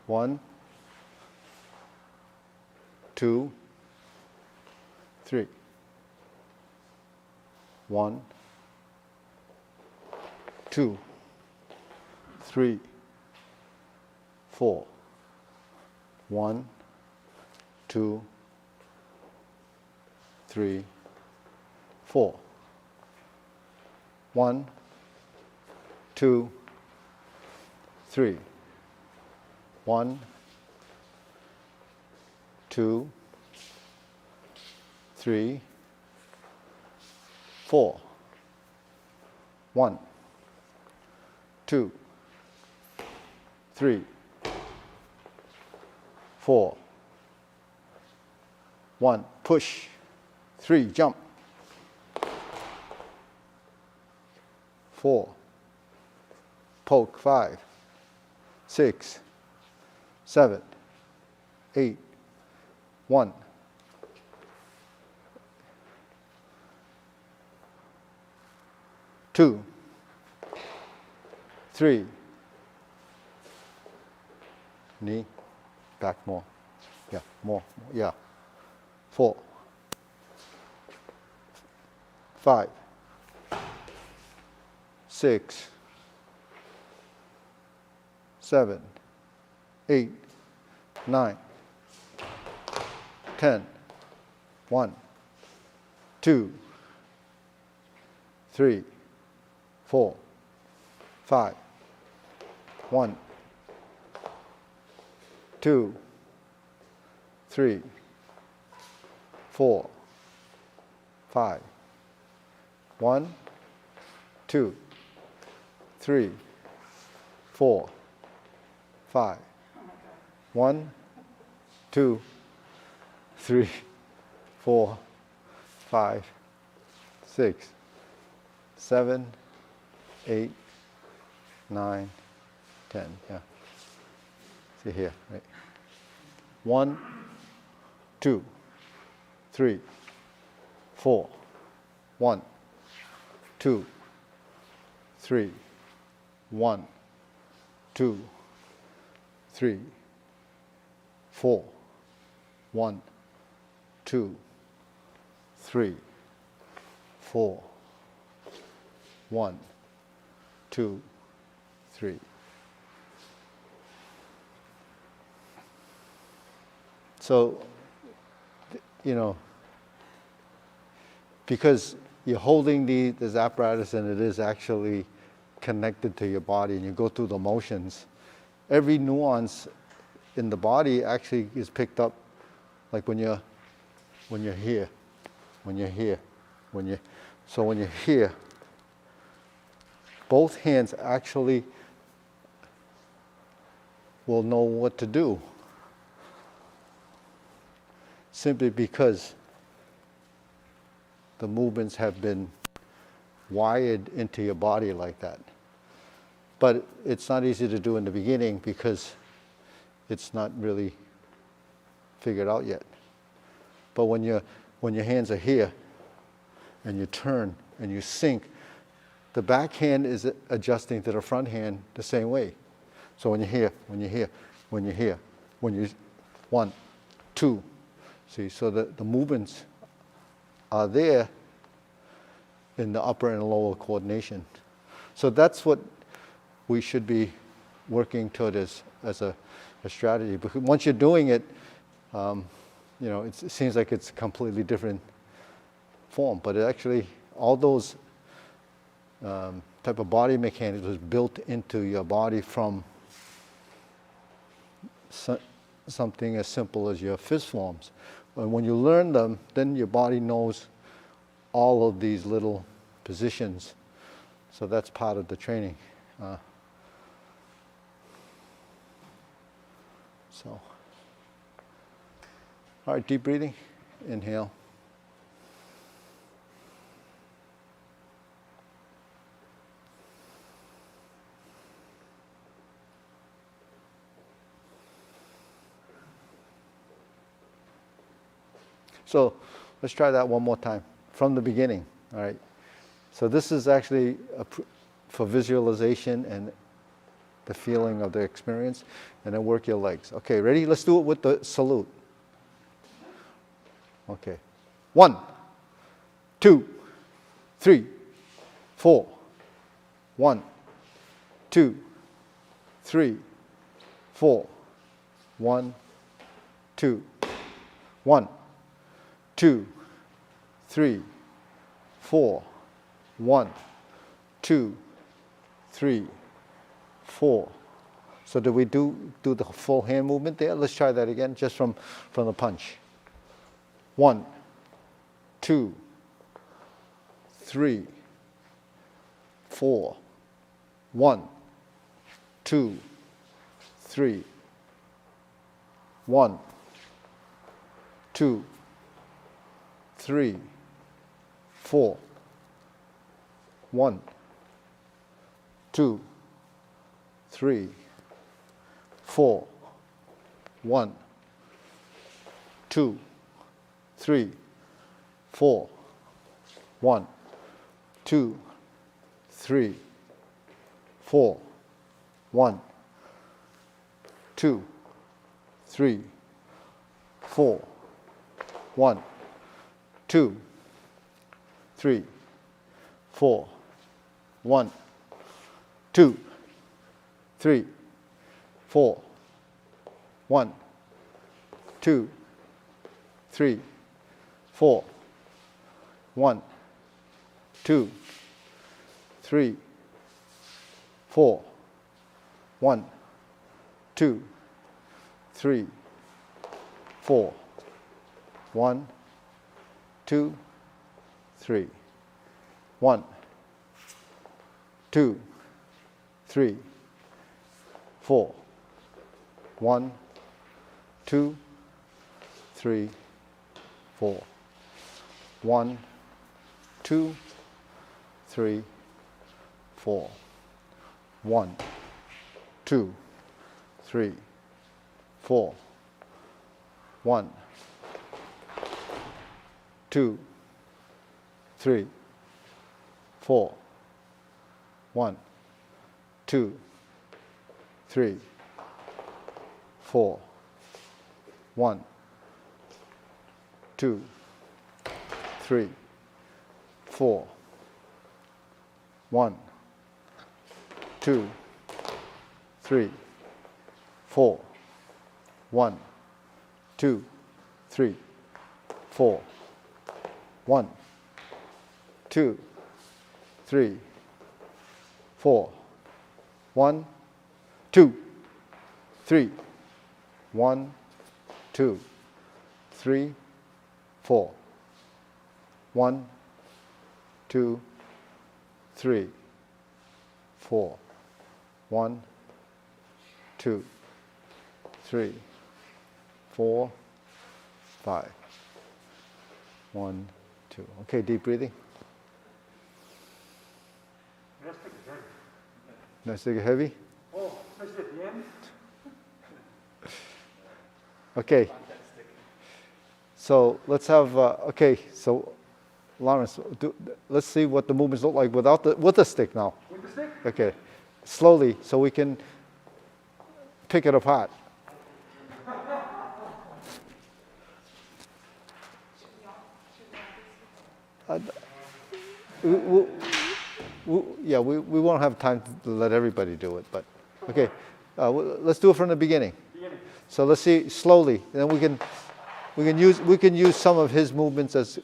1, 2, 3. 1, 2, 3, 4. 1, 2, 3, 4. 1, 2, 3. 1, 2, 3, 4. 1, 2, 3, 4. 1, push. 3, jump. 4, poke. 5, 6, 7, 8, 1. 2, 3. Knee, back more. Yeah, more. Yeah. 4, 5, 6, 7, 8, 9, 10. 1, 2, 3, 4, 5. 1, 2, 3, 4, 5. 1, 2, 3, 4, 5. 1, 2, 3, 4, 5, 6, 7, 8, 9, 10. Yeah. See here, right? 1, 2, 3, 4. 1, 2, 3. 1, 2, 3, 4. 1, 2, 3, 4. 1, 2, 3. So, because you're holding this apparatus and it is actually connected to your body and you go through the motions, every nuance in the body actually is picked up, like when you're here, when you're here, so when you're here, both hands actually will know what to do, simply because the movements have been wired into your body like that. But it's not easy to do in the beginning because it's not really figured out yet. But when your hands are here and you turn and you sink, the back hand is adjusting to the front hand the same way. So when you're here, when you're here, when you're here, when you 1, 2, see, so the movements are there in the upper and lower coordination. So that's what we should be working toward as a strategy. Because once you're doing it, it seems like it's a completely different form, but it actually, all those type of body mechanics was built into your body from something as simple as your fist forms. And when you learn them, then your body knows all of these little positions. So that's part of the training. All right, deep breathing. Inhale. So let's try that one more time from the beginning. All right. So this is actually for visualization and the feeling of the experience, and then work your legs. Okay, ready? Let's do it with the salute. Okay. 1, 2, 3, 4. 1, 2, 3, 4. 1, 2. 1, 2, 3, 4. 1, 2, 3, 4. So do we do the full hand movement there? Let's try that again, just from the punch. 1, 2, 3, 4. 1, 2, 3. 1, 2, 3, 4. 1, 2, 3, 4. 1, 2, 3, 4. 1, 2, 3, 4. 1, 2, 3, 4. 1, 2, 3, 4. 1, 2, 3, 4. 1, 2, 3, 4. 1, 2, 3, 4. 1, 2, 3, 4. 1, 2, 3. 1, 2, 3, 4. 1, 2, 3, 4. 1, 2, 3, 4. 1, 2, 3, 4. 1, 2, 3, 4. 1, 2, 3, 4. 1, 2, 3, 4. 1, 2, 3, 4. 1, 2, 3, 4. 1, 2, 3, 4. 1, 2, 3. 1, 2, 3, 4. 1, 2, 3, 4. 1, 2, 3, 4, 5. 1, 2. Okay, deep breathing. Let's take it heavy. Oh, especially at the end. Okay. So let's have, okay, so Lawrence, let's see what the movements look like with the stick now. With the stick? Okay, slowly so we can pick it apart. We won't have time to let everybody do it, but okay, let's do it from the beginning. So let's see slowly, and then we can use some of his movements as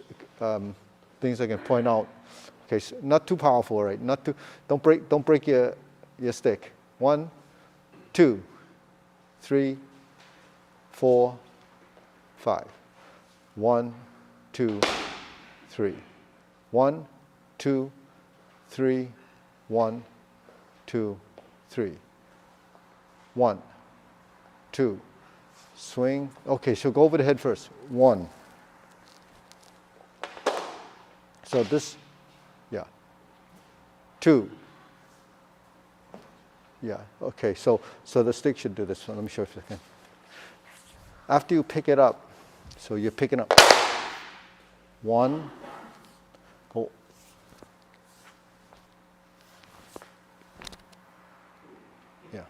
things I can point out. Okay, so not too powerful, right? Not too. Don't break your stick. 1, 2, 3, 4, 5. 1, 2, 3. 1, 2, 3. 1, 2, 3. 1, 2. Swing. Okay, so go over the head first. 1. So this, yeah. 2. Yeah, okay, so the stick should do this one. Let me show you if I can. After you pick it up, so you're picking up 1, go. Yeah.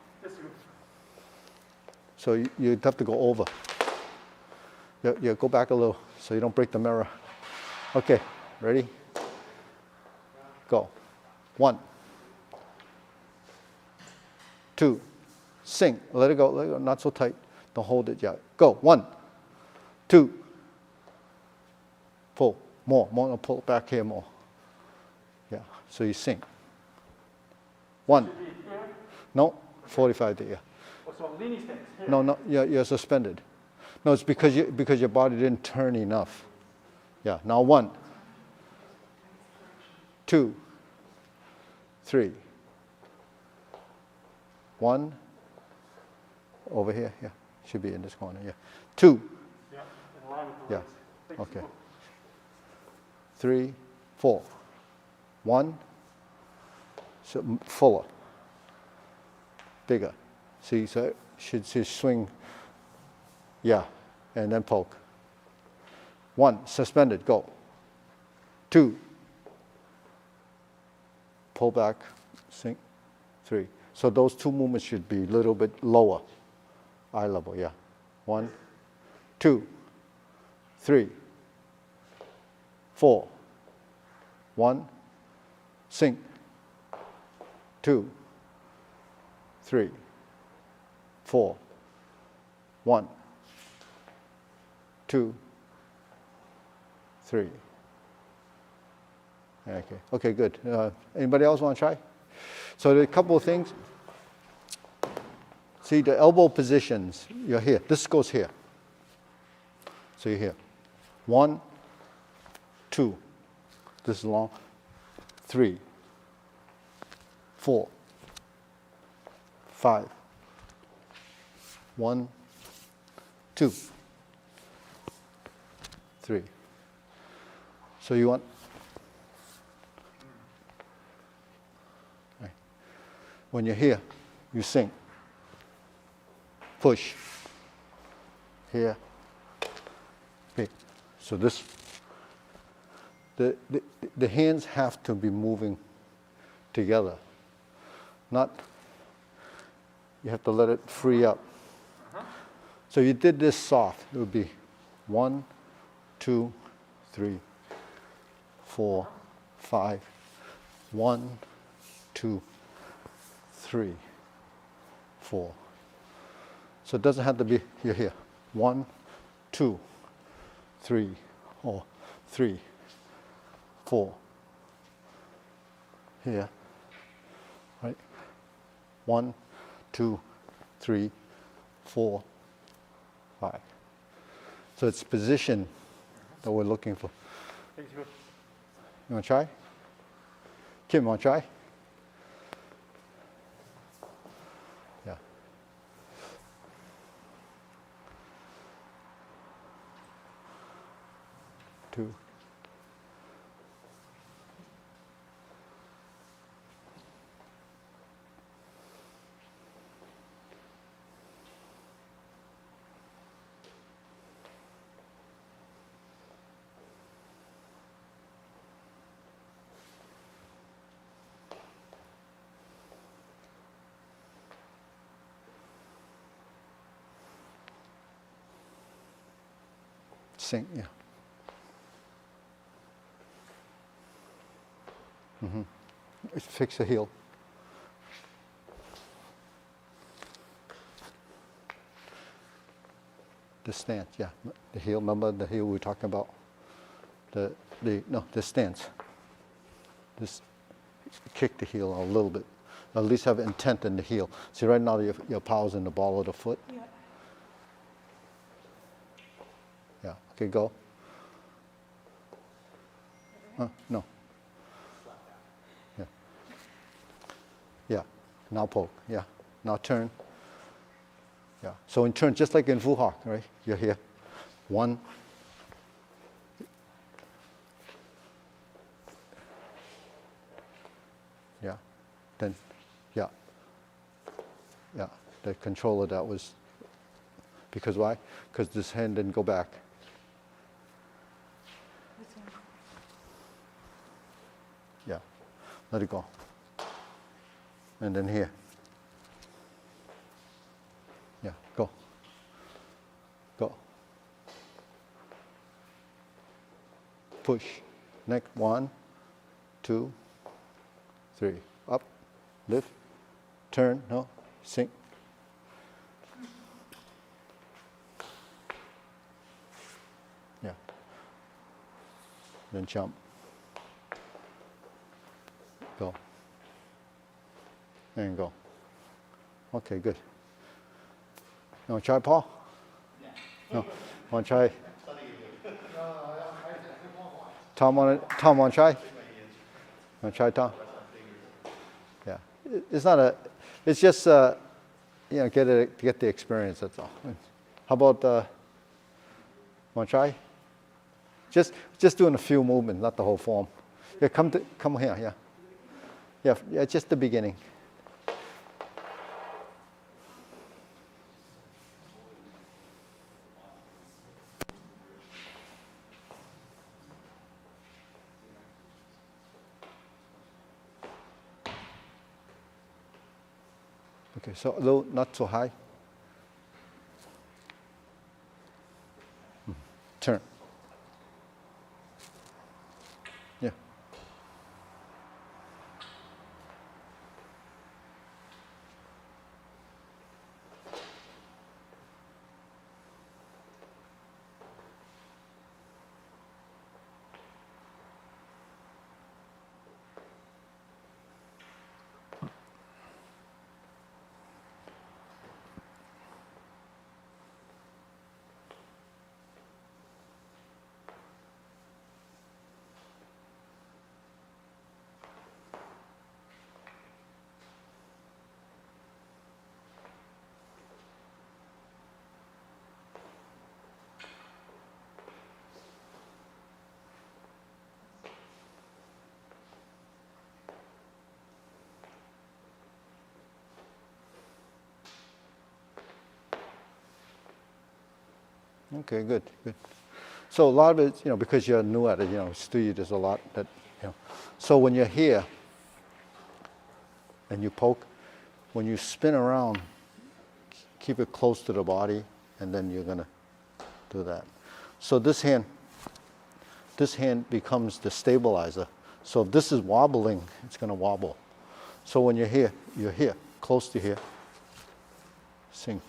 So you have to go over. Yeah, go back a little so you don't break the mirror. Okay, ready? Go. 1, 2, sing. Let it go, not so tight. Don't hold it yet. Go. 1, 2, pull. More, no, pull it back here more. Yeah, so you sing. 1. No, 45 there. So leaning stance. Here. No, you're suspended. No, it's because your body didn't turn enough. Yeah, now 1, 2, 3. 1, over here, yeah, should be in this corner, yeah. 2, Yeah, in line with the yeah, legs. okay. 3, 4. 1, so fuller, bigger. See, so it should swing, yeah, and then poke. 1, suspended, go. 2, pull back, sink. 3. So those two movements should be a little bit lower, eye level, yeah. 1, 2, 3, 4. 1, sink. 2, 3, 4. 1, 2, 3. Okay, good. Anybody else want to try? So there are a couple of things. See the elbow positions. You're here. This goes here. So you're here. 1, 2. This is long. 3, 4, 5. 1, 2, 3. So you want. When you're here, you sing. Push. Here. Okay. So this, the hands have to be moving together. Not, you have to let it free up. So you did this soft. It would be 1, 2, 3, 4, 5. 1, 2, 3, 4. So it doesn't have to be you're here. 1, 2, 3, or 3, 4. Here. Right? 1, 2, 3, 4, 5. So it's position that we're looking for. Thanks, good. You want to try? Kim, want to try? Yeah. Two. Sink, yeah. Fix the heel. The stance, yeah. The heel, remember the heel we were talking about? The stance. Just kick the heel a little bit. At least have intent in the heel. See, right now your power's in the ball of the foot. Yeah. Yeah, okay, go. No. Yeah. Yeah, now poke, yeah. Now turn. Yeah, so in turn, just like in footwork, right? You're here. 1. Yeah, then, yeah. Yeah, the control of that was, because why? Because this hand didn't go back. This one. Yeah, let it go. And then here. Yeah, go. Go. Push. Next, 1, 2, 3. Up, lift, turn, no, sink. Yeah. Then jump. Go. And go. Okay, good. You want to try, Paul? No. Want to try? Tom, want to try? Want to try, Tom? Yeah. It's not a. It's just get the experience. That's all. How about? Want to try? Just doing a few movements, not the whole form. Yeah, come here. Yeah. Yeah, just the beginning. Okay, so low, not so high. Turn. Yeah. Okay, good. So a lot of it, because you're new at it, studied, there's a lot that, So when you're here and you poke, when you spin around, keep it close to the body, and then you're gonna do that. So this hand becomes the stabilizer. So if this is wobbling, it's gonna wobble. So when you're here, close to here, sink.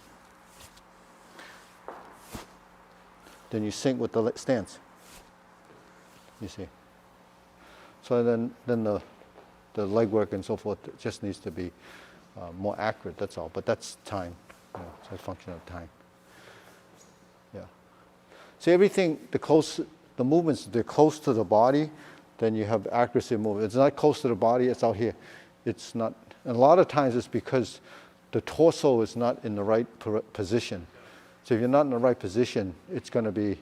Then you sink with the stance. You see. So then the leg work and so forth just needs to be more accurate, that's all. But that's time, it's a function of time. Yeah. See, everything, the movements, they're close to the body, then you have accuracy movement. It's not close to the body, it's out here. It's not, and a lot of times it's because the torso is not in the right position. So if you're not in the right position, it's going to be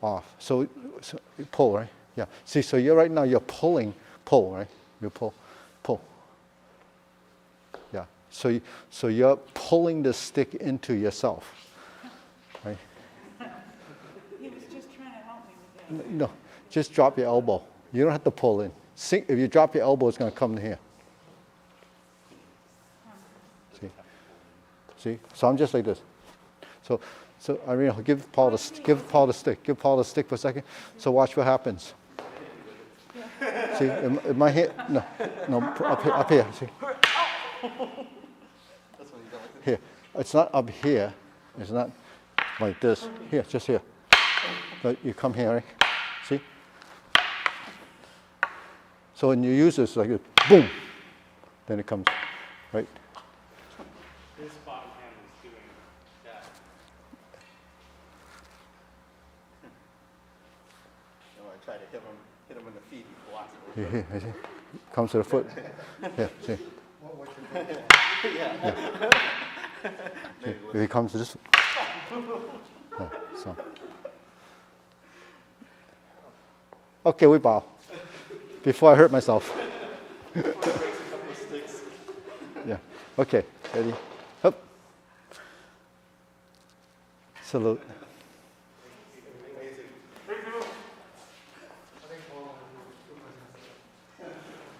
off. So you pull, right? Yeah. See, so right now you're pull, right? You pull. Yeah. So you're pulling the stick into yourself, right? He was just trying to help me with that. No, just drop your elbow. You don't have to pull in. If you drop your elbow, it's going to come here. See? So I'm just like this. So Irene, give Paul the stick. Give Paul the stick for a second. So watch what happens. See, am I here? No, up here. See? Here. It's not up here. It's not like this. Here, just here. So you come here, right? See? So when you use this, like this, boom, then it comes, right? This bottom hand is doing that. No, I try to hit him in the feet, he blocks it. Here, see? Comes to the foot. Here, see? See? If he comes to this, so. Okay, we bow. Before I hurt myself. Yeah. Okay. Ready? Up. Salute.